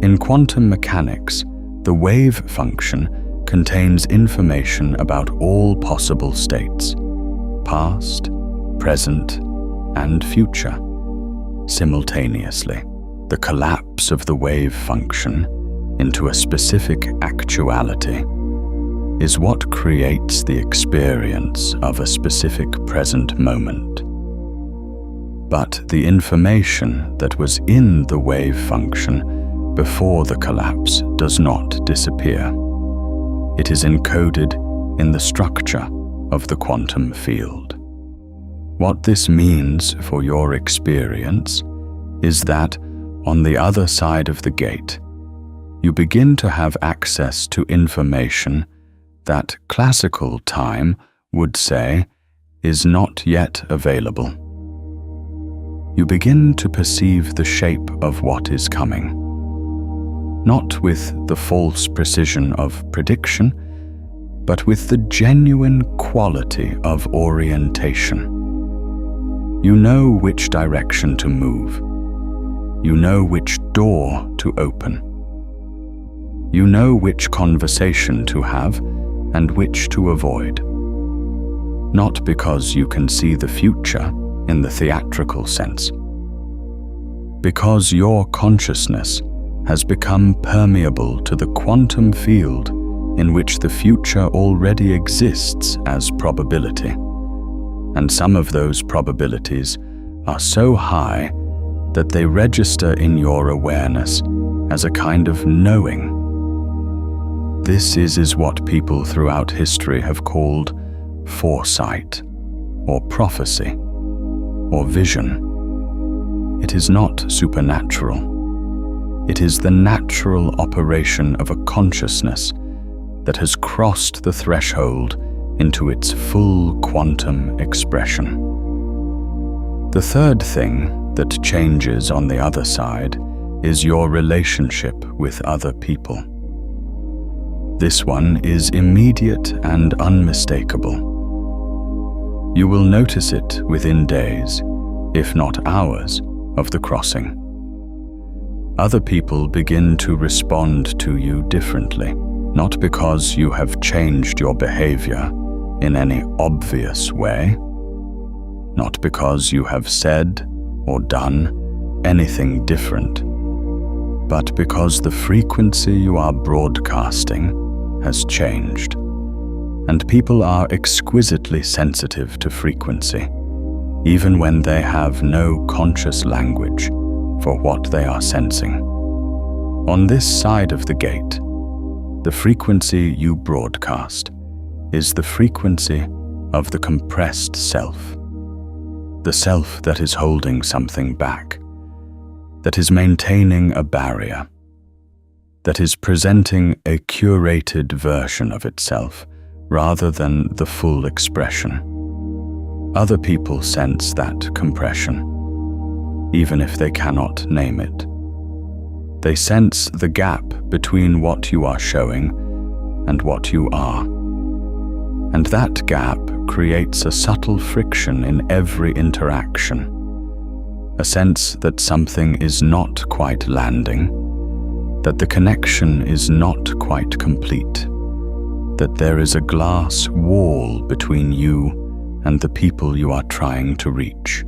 In quantum mechanics, the wave function contains information about all possible states, past, present, and future, simultaneously. The collapse of the wave function into a specific actuality is what creates the experience of a specific present moment. But the information that was in the wave function before the collapse does not disappear. It is encoded in the structure of the quantum field. What this means for your experience is that on the other side of the gate, you begin to have access to information that classical time would say is not yet available. You begin to perceive the shape of what is coming, not with the false precision of prediction, but with the genuine quality of orientation. You know which direction to move. You know which door to open. You know which conversation to have and which to avoid. Not because you can see the future in the theatrical sense. Because your consciousness has become permeable to the quantum field in which the future already exists as probability. And some of those probabilities are so high that they register in your awareness as a kind of knowing. This is what people throughout history have called foresight, or prophecy, or vision. It is not supernatural. It is the natural operation of a consciousness that has crossed the threshold into its full quantum expression. The third thing that changes on the other side is your relationship with other people. This one is immediate and unmistakable. You will notice it within days, if not hours, of the crossing. Other people begin to respond to you differently, not because you have changed your behavior in any obvious way, not because you have said or done anything different, but because the frequency you are broadcasting has changed, and people are exquisitely sensitive to frequency, even when they have no conscious language for what they are sensing. On this side of the gate, the frequency you broadcast is the frequency of the compressed self, the self that is holding something back, that is maintaining a barrier, that is presenting a curated version of itself rather than the full expression. Other people sense that compression, even if they cannot name it. They sense the gap between what you are showing and what you are. And that gap creates a subtle friction in every interaction, a sense that something is not quite landing, that the connection is not quite complete, that there is a glass wall between you and the people you are trying to reach.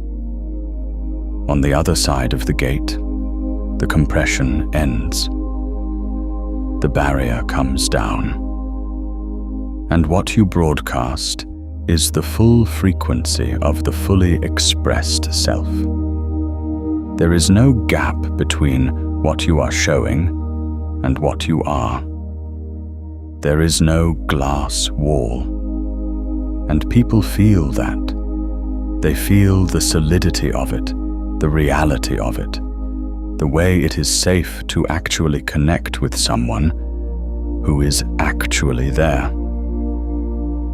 On the other side of the gate, the compression ends. The barrier comes down. And what you broadcast is the full frequency of the fully expressed self. There is no gap between what you are showing and what you are. There is no glass wall. And people feel that. They feel the solidity of it, the reality of it, the way it is safe to actually connect with someone who is actually there.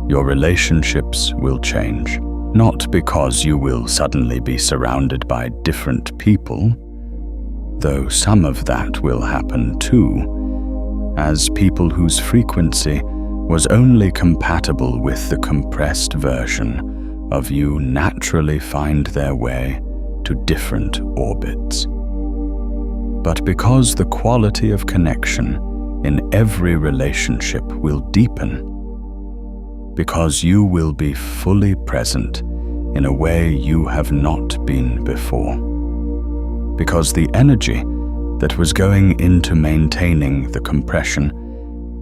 Your relationships will change, not because you will suddenly be surrounded by different people, though some of that will happen too, as people whose frequency was only compatible with the compressed version of you naturally find their way to different orbits. But because the quality of connection in every relationship will deepen, because you will be fully present in a way you have not been before. Because the energy that was going into maintaining the compression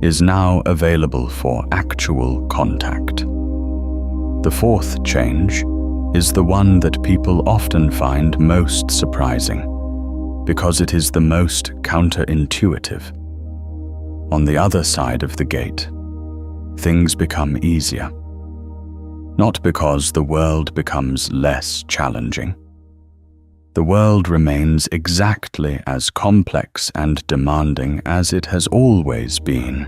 is now available for actual contact. The fourth change is the one that people often find most surprising, because it is the most counterintuitive. On the other side of the gate, things become easier. Not because the world becomes less challenging. The world remains exactly as complex and demanding as it has always been.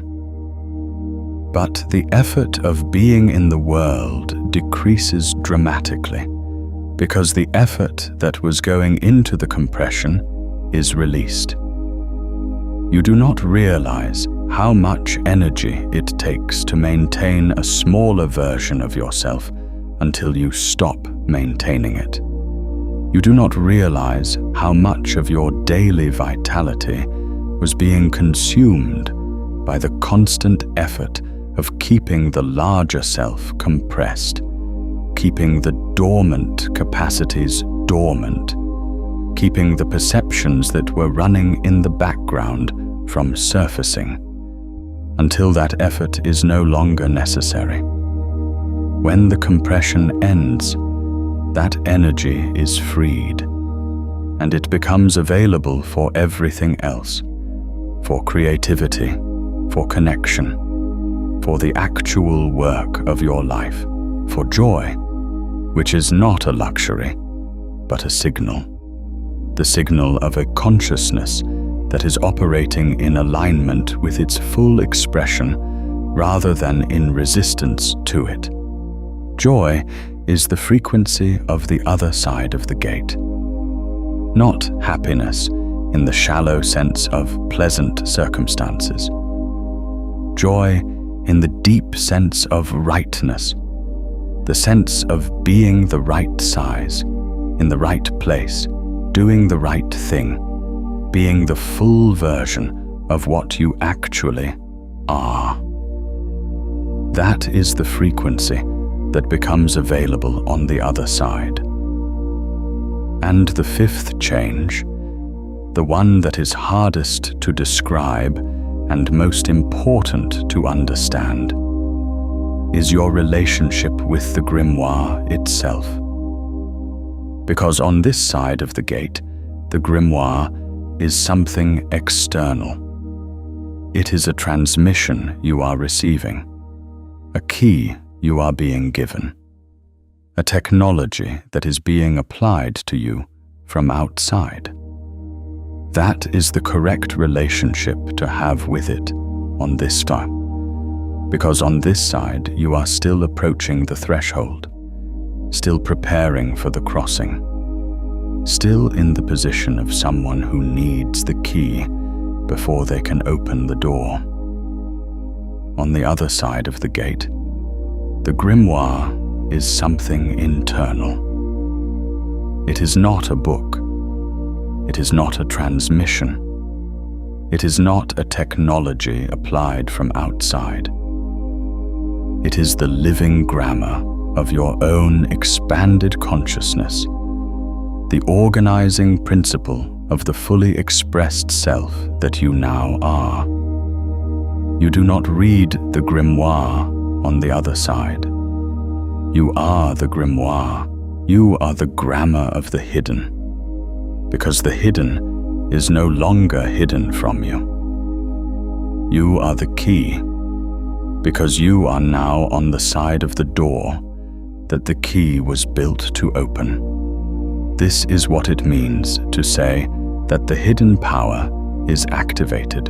But the effort of being in the world decreases dramatically, because the effort that was going into the compression is released. You do not realize how much energy it takes to maintain a smaller version of yourself until you stop maintaining it. You do not realize how much of your daily vitality was being consumed by the constant effort of keeping the larger self compressed, keeping the dormant capacities dormant, keeping the perceptions that were running in the background from surfacing, until that effort is no longer necessary. When the compression ends, that energy is freed, and it becomes available for everything else, for creativity, for connection, for the actual work of your life, for joy, which is not a luxury, but a signal, the signal of a consciousness that is operating in alignment with its full expression rather than in resistance to it. Joy is the frequency of the other side of the gate. Not happiness in the shallow sense of pleasant circumstances. Joy in the deep sense of rightness, the sense of being the right size, in the right place, doing the right thing, being the full version of what you actually are. That is the frequency that becomes available on the other side. And the fifth change, the one that is hardest to describe and most important to understand, is your relationship with the grimoire itself. Because on this side of the gate, the grimoire is something external. It is a transmission you are receiving, a key you are being given, a technology that is being applied to you from outside. That is the correct relationship to have with it on this side, because on this side you are still approaching the threshold, still preparing for the crossing, still in the position of someone who needs the key before they can open the door. On the other side of the gate, the grimoire is something internal. It is not a book. It is not a transmission. It is not a technology applied from outside. It is the living grammar of your own expanded consciousness, the organizing principle of the fully expressed self that you now are. You do not read the grimoire on the other side. You are the grimoire. You are the grammar of the hidden, because the hidden is no longer hidden from you. You are the key, because you are now on the side of the door that the key was built to open. This is what it means to say that the hidden power is activated,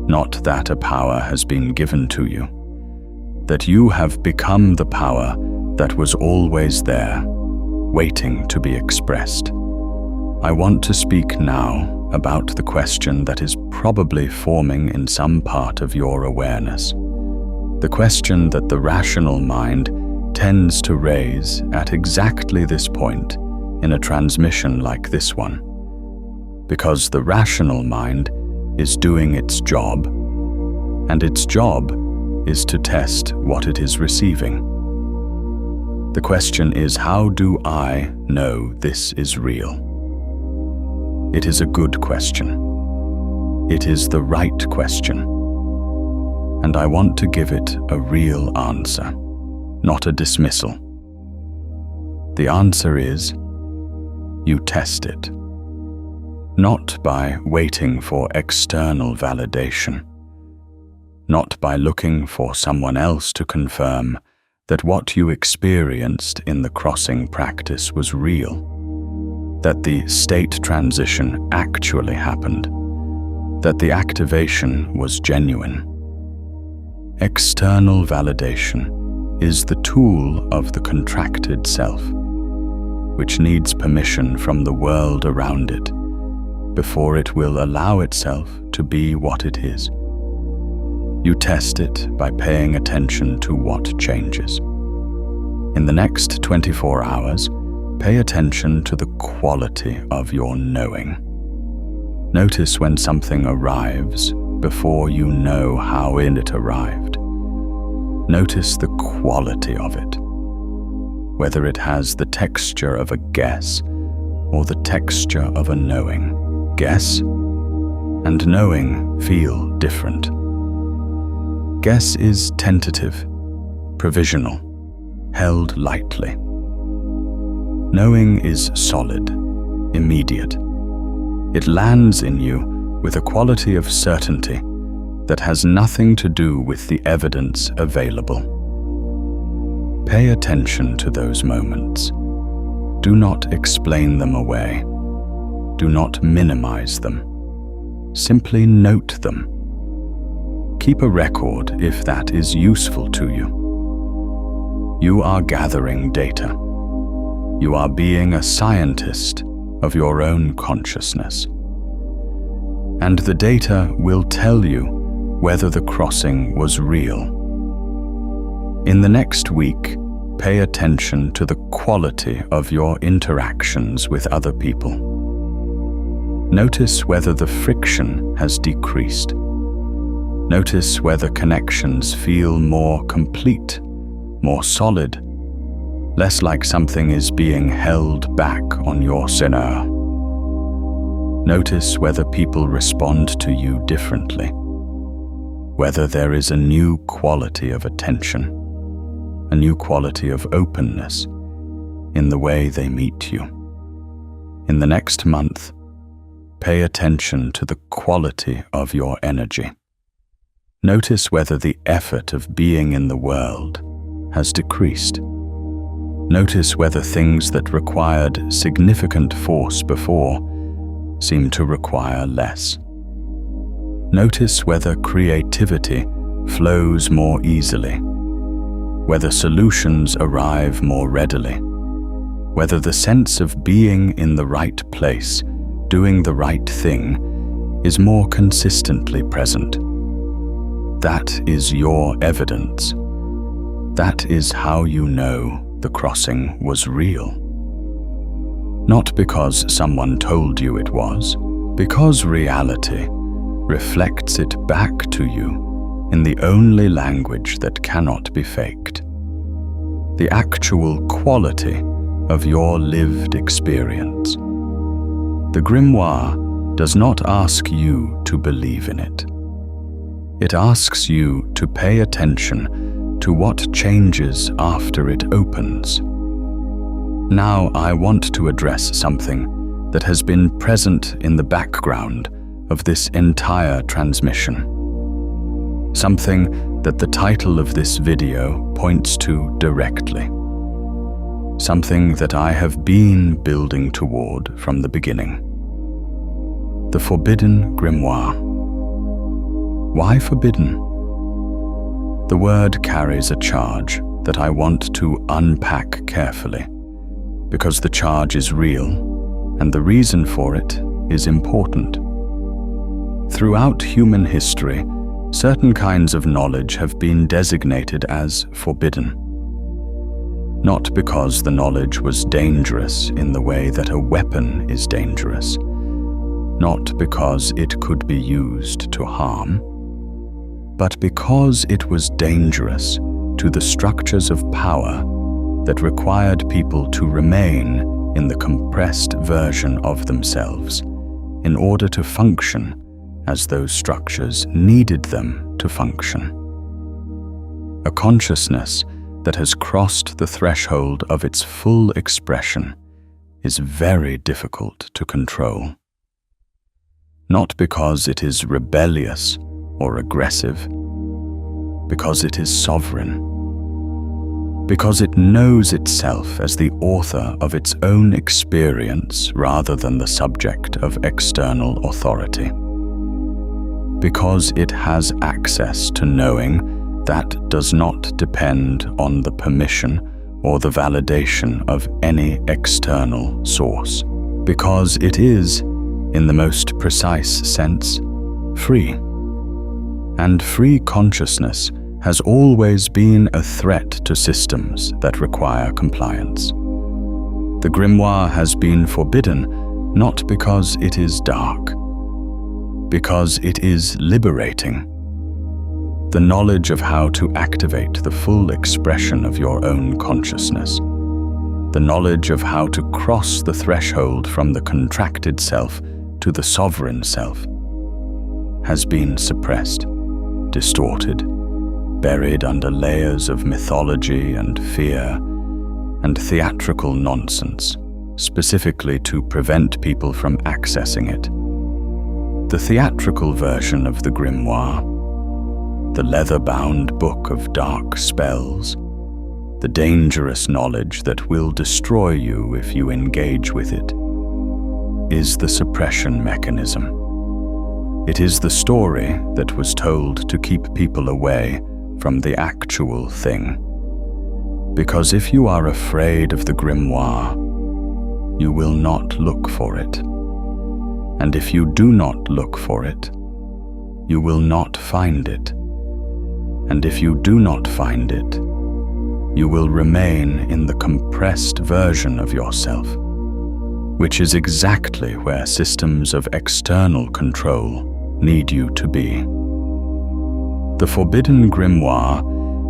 not that a power has been given to you, that you have become the power that was always there, waiting to be expressed. I want to speak now about the question that is probably forming in some part of your awareness, the question that the rational mind tends to raise at exactly this point in a transmission like this one, because the rational mind is doing its job and its job is to test what it is receiving. The question is, how do I know this is real? It is a good question. It is the right question. And I want to give it a real answer, not a dismissal. The answer is, you test it. Not by waiting for external validation. Not by looking for someone else to confirm that what you experienced in the crossing practice was real. That the state transition actually happened. That the activation was genuine. External validation is the tool of the contracted self, which needs permission from the world around it before it will allow itself to be what it is. You test it by paying attention to what changes. In the next 24 hours, pay attention to the quality of your knowing. Notice when something arrives before you know how it arrived. Notice the quality of it, whether it has the texture of a guess or the texture of a knowing. Guess and knowing feel different. Guess is tentative, provisional, held lightly. Knowing is solid, immediate. It lands in you with a quality of certainty that has nothing to do with the evidence available. Pay attention to those moments. Do not explain them away. Do not minimize them. Simply note them. Keep a record if that is useful to you. You are gathering data. You are being a scientist of your own consciousness. And the data will tell you whether the crossing was real. In the next week, pay attention to the quality of your interactions with other people. Notice whether the friction has decreased. Notice whether connections feel more complete, more solid, less like something is being held back on your scenario. Notice whether people respond to you differently, whether there is a new quality of attention, a new quality of openness in the way they meet you. In the next month, pay attention to the quality of your energy. Notice whether the effort of being in the world has decreased. Notice whether things that required significant force before seem to require less. Notice whether creativity flows more easily, whether solutions arrive more readily, whether the sense of being in the right place, doing the right thing, is more consistently present. That is your evidence. That is how you know the crossing was real. Not because someone told you it was, because reality reflects it back to you in the only language that cannot be faked. The actual quality of your lived experience. The Grimoire does not ask you to believe in it. It asks you to pay attention to what changes after it opens. Now I want to address something that has been present in the background of this entire transmission. Something that the title of this video points to directly. Something that I have been building toward from the beginning. The Forbidden Grimoire. Why forbidden? The word carries a charge that I want to unpack carefully, because the charge is real and the reason for it is important. Throughout human history, certain kinds of knowledge have been designated as forbidden. Not because the knowledge was dangerous in the way that a weapon is dangerous, not because it could be used to harm, but because it was dangerous to the structures of power that required people to remain in the compressed version of themselves in order to function as those structures needed them to function. A consciousness that has crossed the threshold of its full expression is very difficult to control. Not because it is rebellious or aggressive, because it is sovereign, because it knows itself as the author of its own experience rather than the subject of external authority, because it has access to knowing that does not depend on the permission or the validation of any external source, because it is, in the most precise sense, free. And free consciousness has always been a threat to systems that require compliance. The grimoire has been forbidden not because it is dark, because it is liberating. The knowledge of how to activate the full expression of your own consciousness, the knowledge of how to cross the threshold from the contracted self to the sovereign self, has been suppressed, distorted, buried under layers of mythology and fear and theatrical nonsense, specifically to prevent people from accessing it. The theatrical version of the grimoire, the leather-bound book of dark spells, the dangerous knowledge that will destroy you if you engage with it, is the suppression mechanism. It is the story that was told to keep people away from the actual thing. Because if you are afraid of the grimoire, you will not look for it. And if you do not look for it, you will not find it. And if you do not find it, you will remain in the compressed version of yourself, which is exactly where systems of external control need you to be. The forbidden grimoire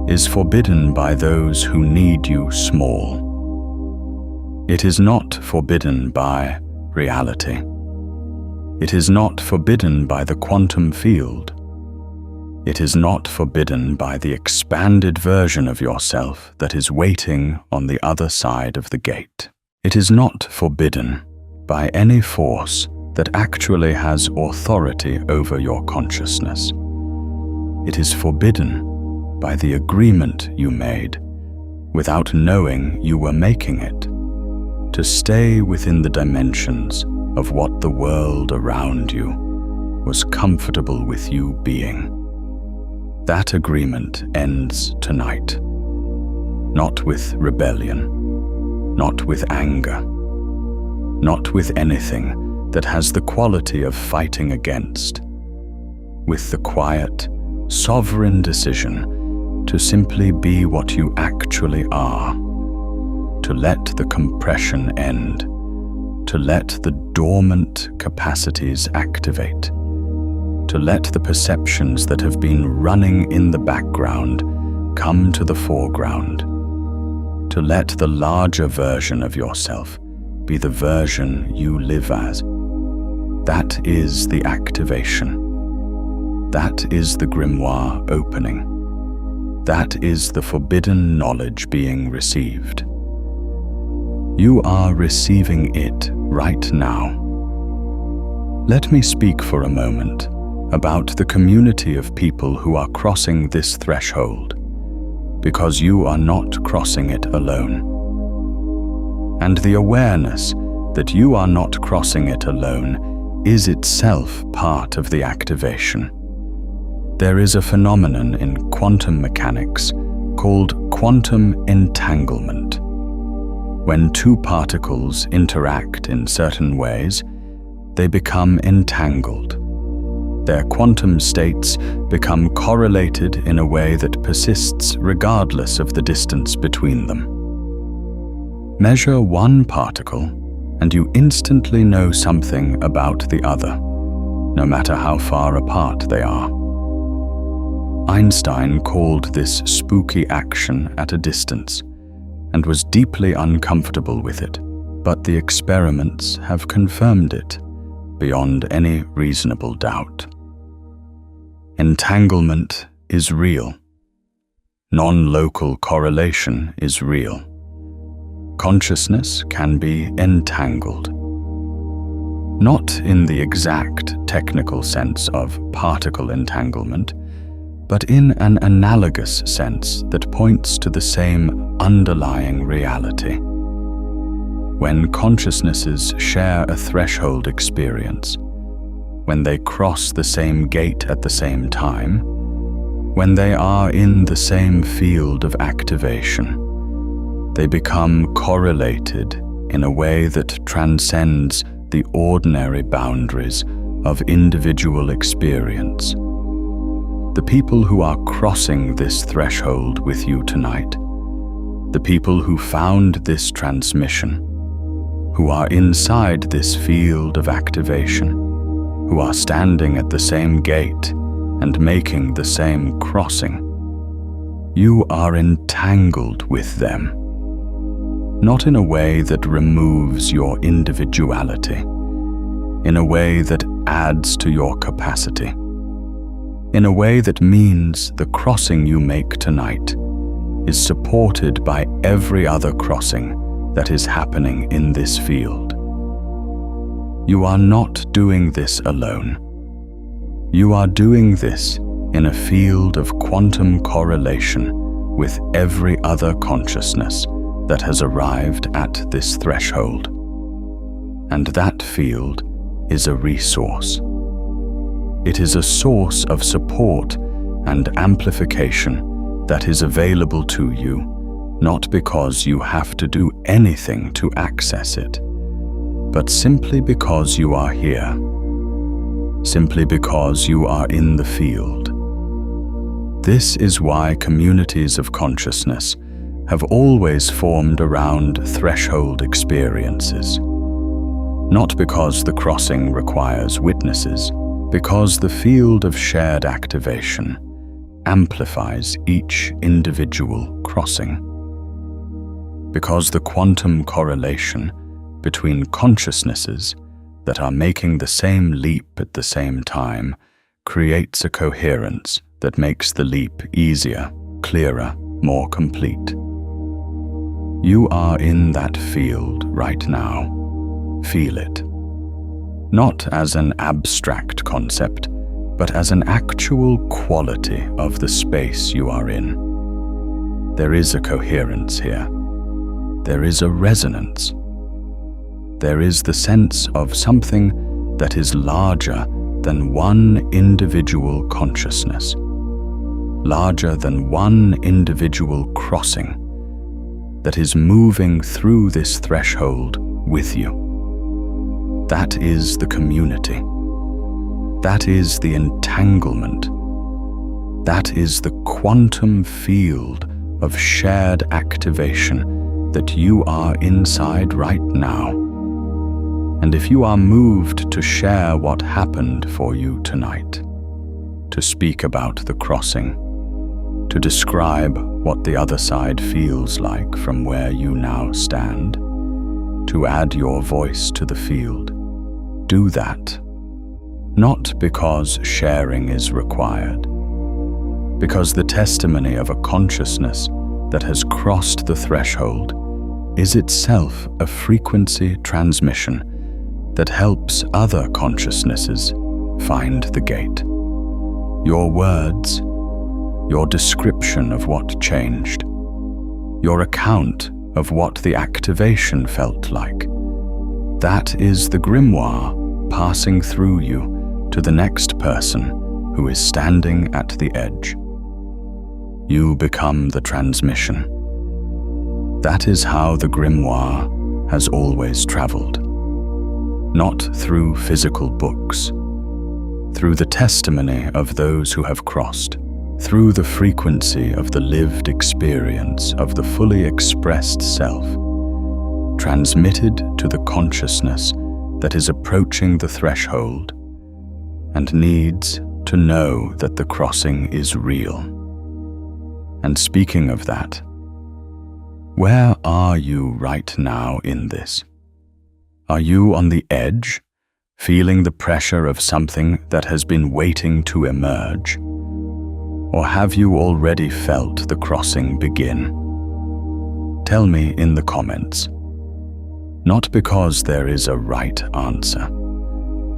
is forbidden by those who need you small. It is not forbidden by reality. It is not forbidden by the quantum field. It is not forbidden by the expanded version of yourself that is waiting on the other side of the gate. It is not forbidden by any force that actually has authority over your consciousness. It is forbidden by the agreement you made, without knowing you were making it, to stay within the dimensions of what the world around you was comfortable with you being. That agreement ends tonight, not with rebellion, not with anger, not with anything that has the quality of fighting against, with the quiet, sovereign decision to simply be what you actually are, to let the compression end, to let the dormant capacities activate, to let the perceptions that have been running in the background come to the foreground, to let the larger version of yourself be the version you live as. That is the activation. That is the grimoire opening. That is the forbidden knowledge being received. You are receiving it right now. Let me speak for a moment about the community of people who are crossing this threshold, because you are not crossing it alone. And the awareness that you are not crossing it alone is itself part of the activation. There is a phenomenon in quantum mechanics called quantum entanglement. When two particles interact in certain ways, they become entangled. Their quantum states become correlated in a way that persists regardless of the distance between them. Measure one particle, and you instantly know something about the other, no matter how far apart they are. Einstein called this spooky action at a distance and was deeply uncomfortable with it, but the experiments have confirmed it beyond any reasonable doubt. Entanglement is real. Non-local correlation is real. Consciousness can be entangled. Not in the exact technical sense of particle entanglement, but in an analogous sense that points to the same underlying reality. When consciousnesses share a threshold experience, when they cross the same gate at the same time, when they are in the same field of activation, they become correlated in a way that transcends the ordinary boundaries of individual experience. The people who are crossing this threshold with you tonight, the people who found this transmission, who are inside this field of activation, who are standing at the same gate and making the same crossing, you are entangled with them. Not in a way that removes your individuality, in a way that adds to your capacity, in a way that means the crossing you make tonight is supported by every other crossing that is happening in this field. You are not doing this alone. You are doing this in a field of quantum correlation with every other consciousness that has arrived at this threshold. And that field is a resource. It is a source of support and amplification that is available to you, not because you have to do anything to access it, but simply because you are here, simply because you are in the field. This is why communities of consciousness have always formed around threshold experiences. Not because the crossing requires witnesses, because the field of shared activation amplifies each individual crossing. Because the quantum correlation between consciousnesses that are making the same leap at the same time creates a coherence that makes the leap easier, clearer, more complete. You are in that field right now. Feel it. Not as an abstract concept, but as an actual quality of the space you are in. There is a coherence here. There is a resonance. There is the sense of something that is larger than one individual consciousness, larger than one individual crossing, that is moving through this threshold with you. That is the community. That is the entanglement. That is the quantum field of shared activation that you are inside right now. And if you are moved to share what happened for you tonight, to speak about the crossing, to describe what the other side feels like from where you now stand, to add your voice to the field, do that. Not because sharing is required, because the testimony of a consciousness that has crossed the threshold is itself a frequency transmission that helps other consciousnesses find the gate. Your words, your description of what changed, your account of what the activation felt like, that is the grimoire passing through you to the next person who is standing at the edge. You become the transmission. That is how the grimoire has always traveled. Not through physical books, through the testimony of those who have crossed, through the frequency of the lived experience of the fully expressed self, transmitted to the consciousness that is approaching the threshold and needs to know that the crossing is real. And speaking of that, where are you right now in this? Are you on the edge, feeling the pressure of something that has been waiting to emerge? Or have you already felt the crossing begin? Tell me in the comments. Not because there is a right answer,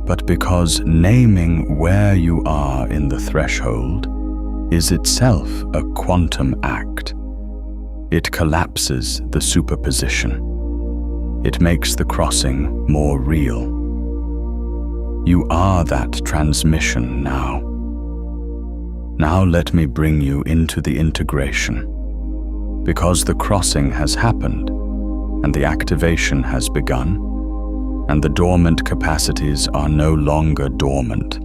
but because naming where you are in the threshold is itself a quantum act. It collapses the superposition. It makes the crossing more real. You are that transmission now. Now let me bring you into the integration. Because the crossing has happened, and the activation has begun, and the dormant capacities are no longer dormant.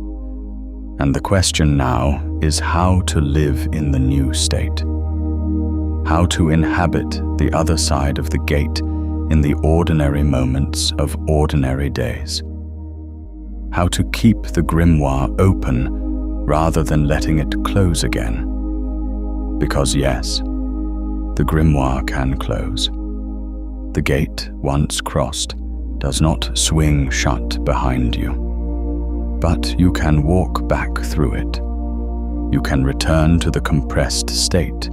And the question now is how to live in the new state. How to inhabit the other side of the gate in the ordinary moments of ordinary days. How to keep the grimoire open rather than letting it close again. Because yes, the grimoire can close. The gate, once crossed, does not swing shut behind you. But you can walk back through it. You can return to the compressed state.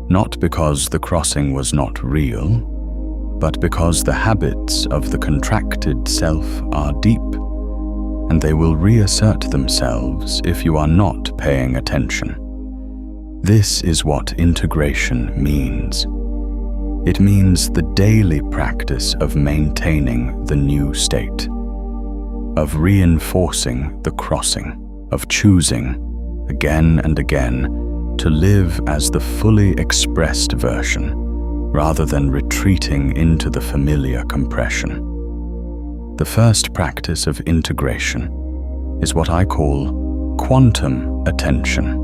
Not because the crossing was not real, but because the habits of the contracted self are deep, and they will reassert themselves if you are not paying attention. This is what integration means. It means the daily practice of maintaining the new state, of reinforcing the crossing, of choosing, again and again, to live as the fully expressed version, rather than retreating into the familiar compression. The first practice of integration is what I call quantum attention.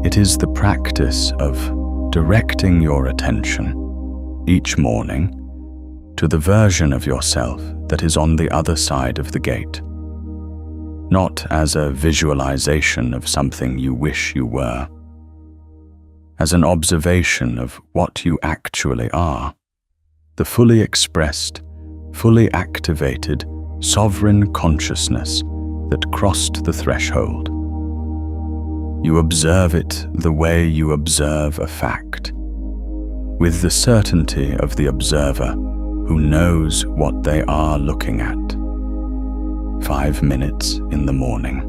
It is the practice of directing your attention each morning to the version of yourself that is on the other side of the gate. Not as a visualization of something you wish you were, as an observation of what you actually are, the fully expressed, fully activated, sovereign consciousness that crossed the threshold. You observe it the way you observe a fact, with the certainty of the observer who knows what they are looking at. 5 minutes in the morning,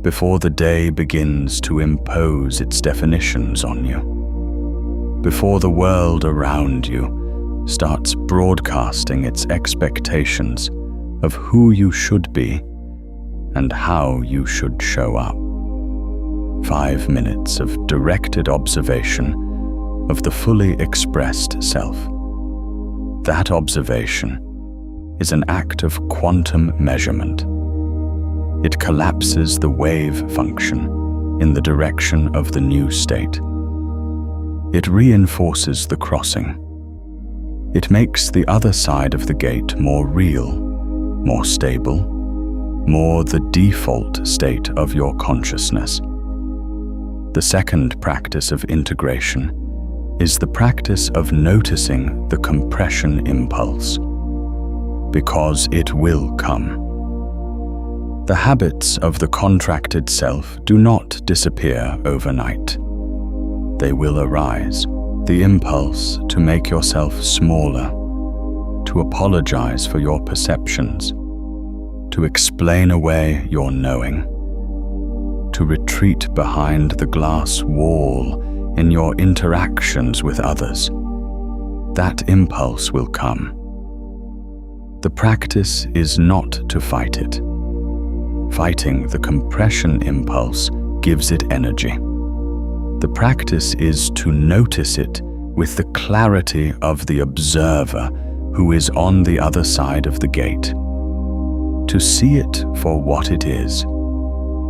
before the day begins to impose its definitions on you, before the world around you starts broadcasting its expectations of who you should be and how you should show up. 5 minutes of directed observation of the fully expressed self. That observation is an act of quantum measurement. It collapses the wave function in the direction of the new state. It reinforces the crossing. It makes the other side of the gate more real, more stable, more the default state of your consciousness. The second practice of integration is the practice of noticing the compression impulse, because it will come. The habits of the contracted self do not disappear overnight. They will arise. The impulse to make yourself smaller, to apologize for your perceptions, to explain away your knowing, to retreat behind the glass wall in your interactions with others. That impulse will come. The practice is not to fight it. Fighting the compression impulse gives it energy. The practice is to notice it with the clarity of the observer who is on the other side of the gate. To see it for what it is,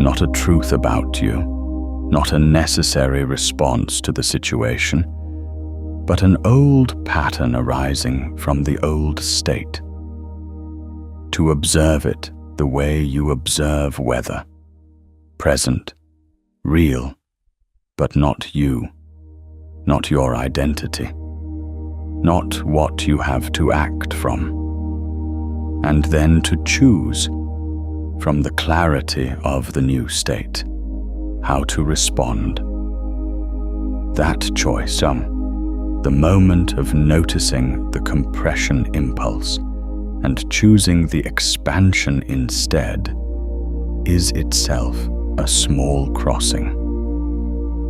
not a truth about you, not a necessary response to the situation, but an old pattern arising from the old state. To observe it the way you observe weather, present, real, but not you, not your identity, not what you have to act from, and then to choose, from the clarity of the new state, how to respond. That choice, the moment of noticing the compression impulse and choosing the expansion instead, is itself a small crossing,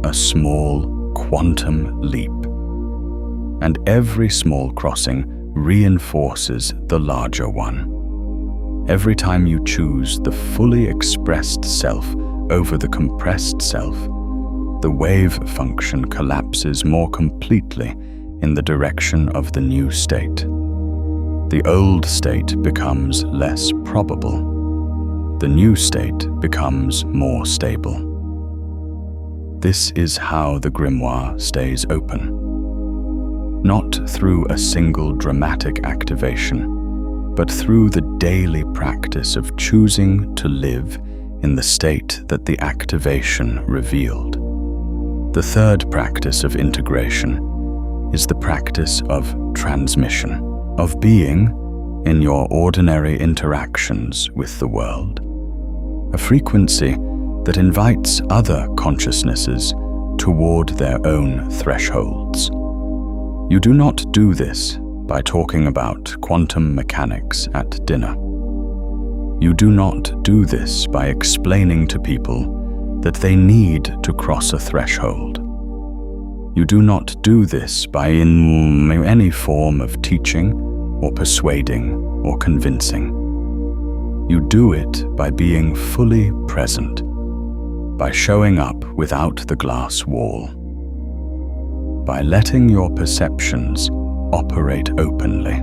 a small quantum leap. And every small crossing reinforces the larger one. Every time you choose the fully expressed self over the compressed self, the wave function collapses more completely in the direction of the new state. The old state becomes less probable. The new state becomes more stable. This is how the grimoire stays open. Not through a single dramatic activation, but through the daily practice of choosing to live in the state that the activation revealed. The third practice of integration is the practice of transmission, of being in your ordinary interactions with the world, a frequency that invites other consciousnesses toward their own thresholds. You do not do this by talking about quantum mechanics at dinner. You do not do this by explaining to people that they need to cross a threshold. You do not do this by any form of teaching or persuading or convincing. You do it by being fully present, by showing up without the glass wall, by letting your perceptions operate openly,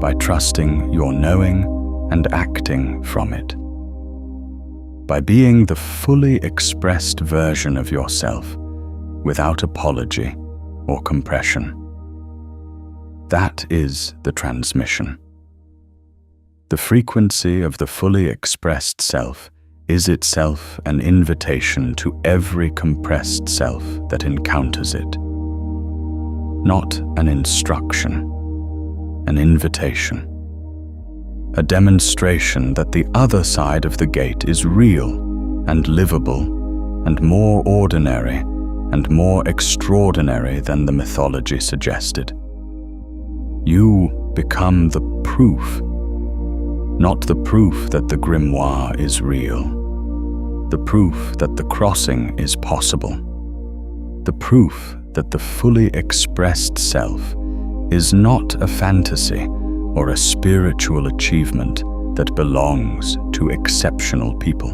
by trusting your knowing and acting from it, by being the fully expressed version of yourself without apology or compression. That is the transmission. The frequency of the fully expressed self is itself an invitation to every compressed self that encounters it. Not an instruction, an invitation. A demonstration that the other side of the gate is real and livable and more ordinary and more extraordinary than the mythology suggested. You become the proof, not the proof that the grimoire is real, the proof that the crossing is possible, the proof that the fully expressed self is not a fantasy or a spiritual achievement that belongs to exceptional people.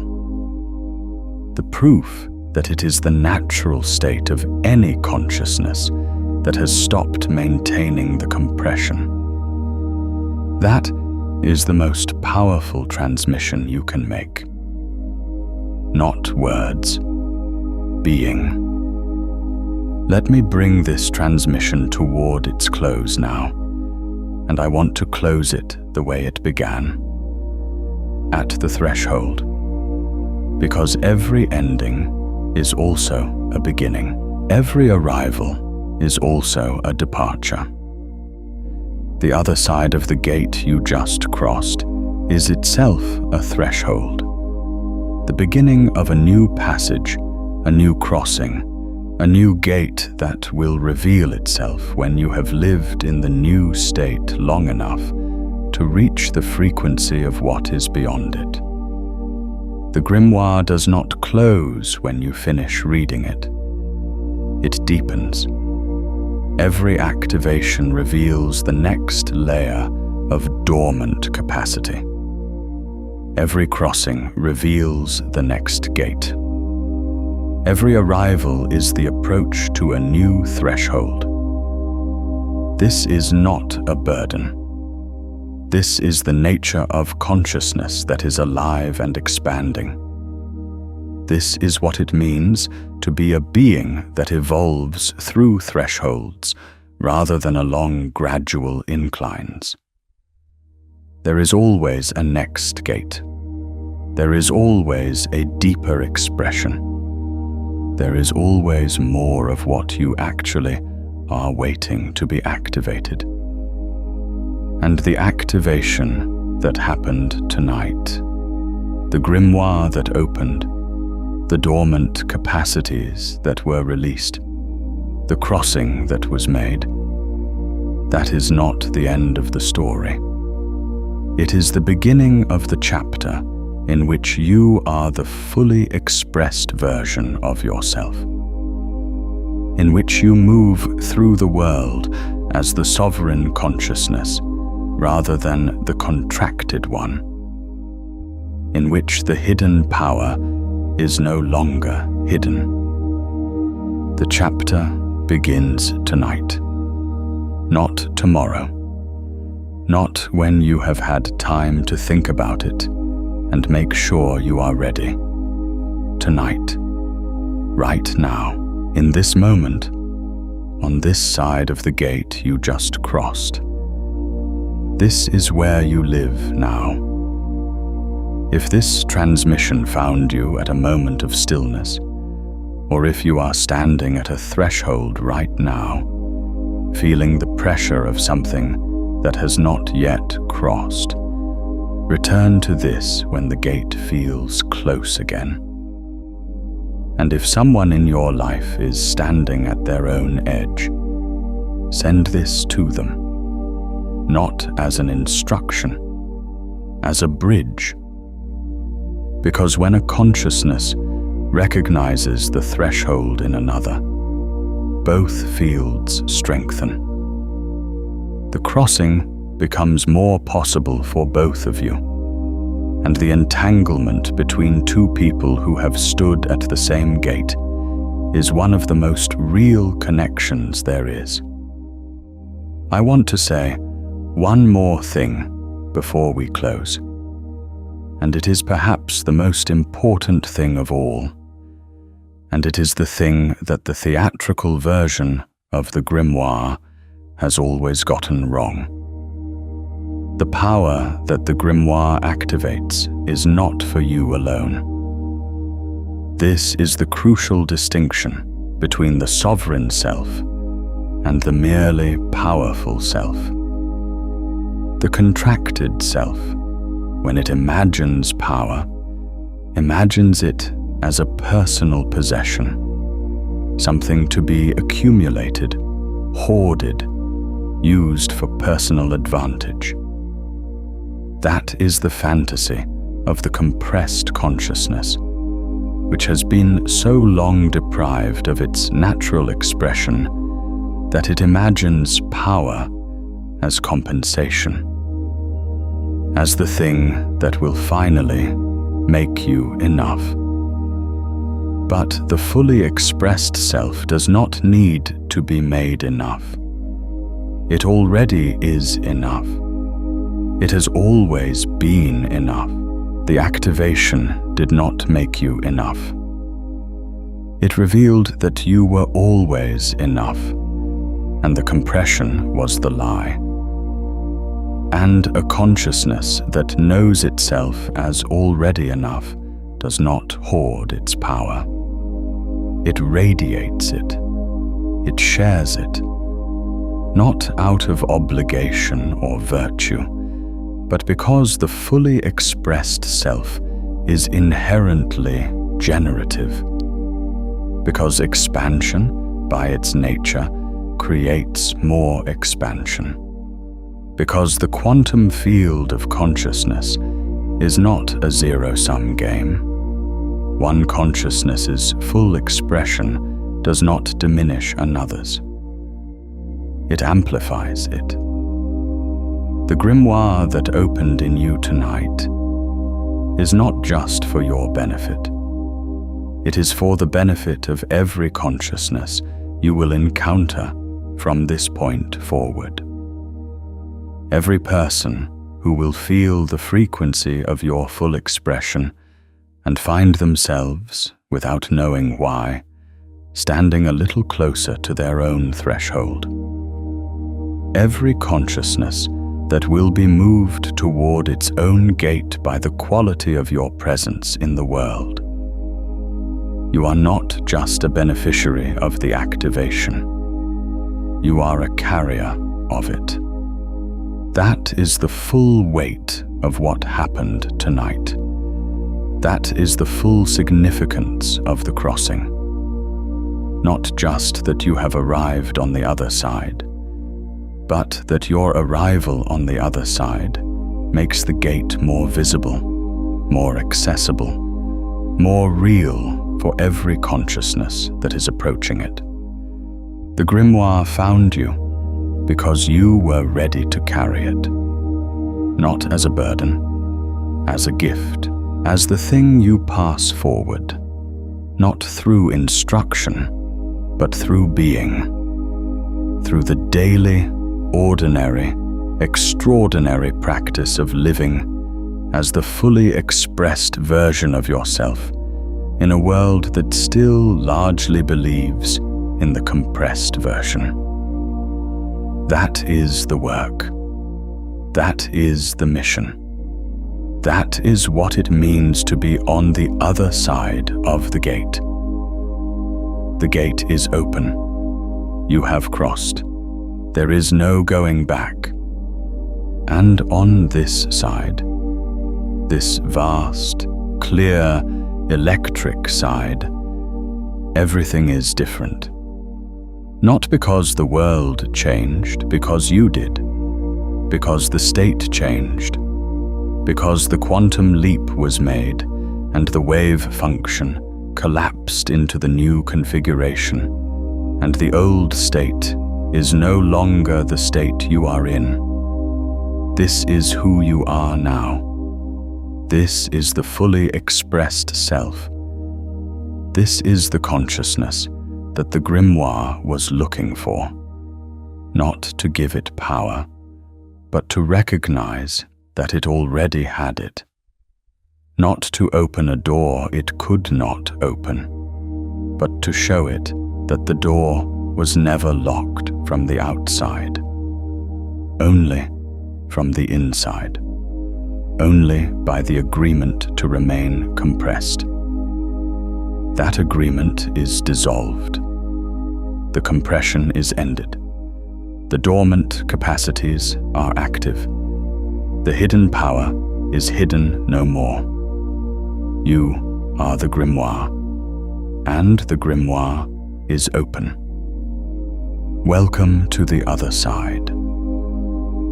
The proof that it is the natural state of any consciousness that has stopped maintaining the compression. That is the most powerful transmission you can make. Not words, being. Let me bring this transmission toward its close now, and I want to close it the way it began, at the threshold, because every ending is also a beginning. Every arrival is also a departure. The other side of the gate you just crossed is itself a threshold, the beginning of a new passage, a new crossing, a new gate that will reveal itself when you have lived in the new state long enough to reach the frequency of what is beyond it. The grimoire does not close when you finish reading it. It deepens. Every activation reveals the next layer of dormant capacity. Every crossing reveals the next gate. Every arrival is the approach to a new threshold. This is not a burden. This is the nature of consciousness that is alive and expanding. This is what it means to be a being that evolves through thresholds rather than along gradual inclines. There is always a next gate. There is always a deeper expression. There is always more of what you actually are waiting to be activated. And the activation that happened tonight, the grimoire that opened, the dormant capacities that were released, the crossing that was made, that is not the end of the story. It is the beginning of the chapter in which you are the fully expressed version of yourself, in which you move through the world as the sovereign consciousness rather than the contracted one, in which the hidden power is no longer hidden. The chapter begins tonight, not tomorrow, not when you have had time to think about it and make sure you are ready. Tonight, right now, in this moment, on this side of the gate you just crossed. This is where you live now. If this transmission found you at a moment of stillness, or if you are standing at a threshold right now, feeling the pressure of something that has not yet crossed, return to this when the gate feels close again. And if someone in your life is standing at their own edge, send this to them, not as an instruction, as a bridge. Because when a consciousness recognizes the threshold in another, both fields strengthen. The crossing becomes more possible for both of you, and the entanglement between two people who have stood at the same gate is one of the most real connections there is. I want to say one more thing before we close, and it is perhaps the most important thing of all, and it is the thing that the theatrical version of the grimoire has always gotten wrong. The power that the grimoire activates is not for you alone. This is the crucial distinction between the sovereign self and the merely powerful self. The contracted self, when it imagines power, imagines it as a personal possession, something to be accumulated, hoarded, used for personal advantage. That is the fantasy of the compressed consciousness, which has been so long deprived of its natural expression that it imagines power as compensation, as the thing that will finally make you enough. But the fully expressed self does not need to be made enough. It already is enough. It has always been enough. The activation did not make you enough. It revealed that you were always enough, and the compression was the lie. And a consciousness that knows itself as already enough does not hoard its power. It radiates it. It shares it, not out of obligation or virtue, but because the fully expressed self is inherently generative. Because expansion, by its nature, creates more expansion. Because the quantum field of consciousness is not a zero-sum game. One consciousness's full expression does not diminish another's. It amplifies it. The grimoire that opened in you tonight is not just for your benefit. It is for the benefit of every consciousness you will encounter from this point forward. Every person who will feel the frequency of your full expression and find themselves, without knowing why, standing a little closer to their own threshold. Every consciousness that will be moved toward its own gate by the quality of your presence in the world. You are not just a beneficiary of the activation. You are a carrier of it. That is the full weight of what happened tonight. That is the full significance of the crossing. Not just that you have arrived on the other side, but that your arrival on the other side makes the gate more visible, more accessible, more real for every consciousness that is approaching it. The Grimoire found you because you were ready to carry it, not as a burden, as a gift, as the thing you pass forward, not through instruction, but through being, through the daily, ordinary, extraordinary practice of living as the fully expressed version of yourself in a world that still largely believes in the compressed version. That is the work. That is the mission. That is what it means to be on the other side of the gate. The gate is open. You have crossed. There is no going back. And on this side, this vast, clear, electric side, everything is different. Not because the world changed, because you did. Because the state changed. Because the quantum leap was made and the wave function collapsed into the new configuration, and the old state is no longer the state you are in. This is who you are now. This is the fully expressed self. This is the consciousness that the Grimoire was looking for, not to give it power, but to recognize that it already had it. Not to open a door it could not open, but to show it that the door was never locked from the outside, only from the inside, only by the agreement to remain compressed. That agreement is dissolved. The compression is ended. The dormant capacities are active. The hidden power is hidden no more. You are the Grimoire, and the Grimoire is open. Welcome to the other side.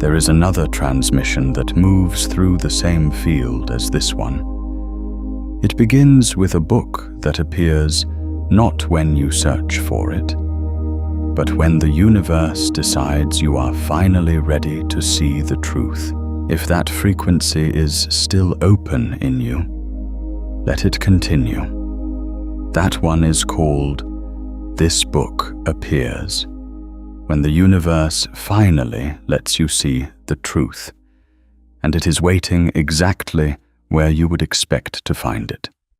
There is another transmission that moves through the same field as this one. It begins with a book that appears not when you search for it, but when the universe decides you are finally ready to see the truth. If that frequency is still open in you, let it continue. That one is called This Book Appears, when the universe finally lets you see the truth, and it is waiting exactly where you would expect to find it.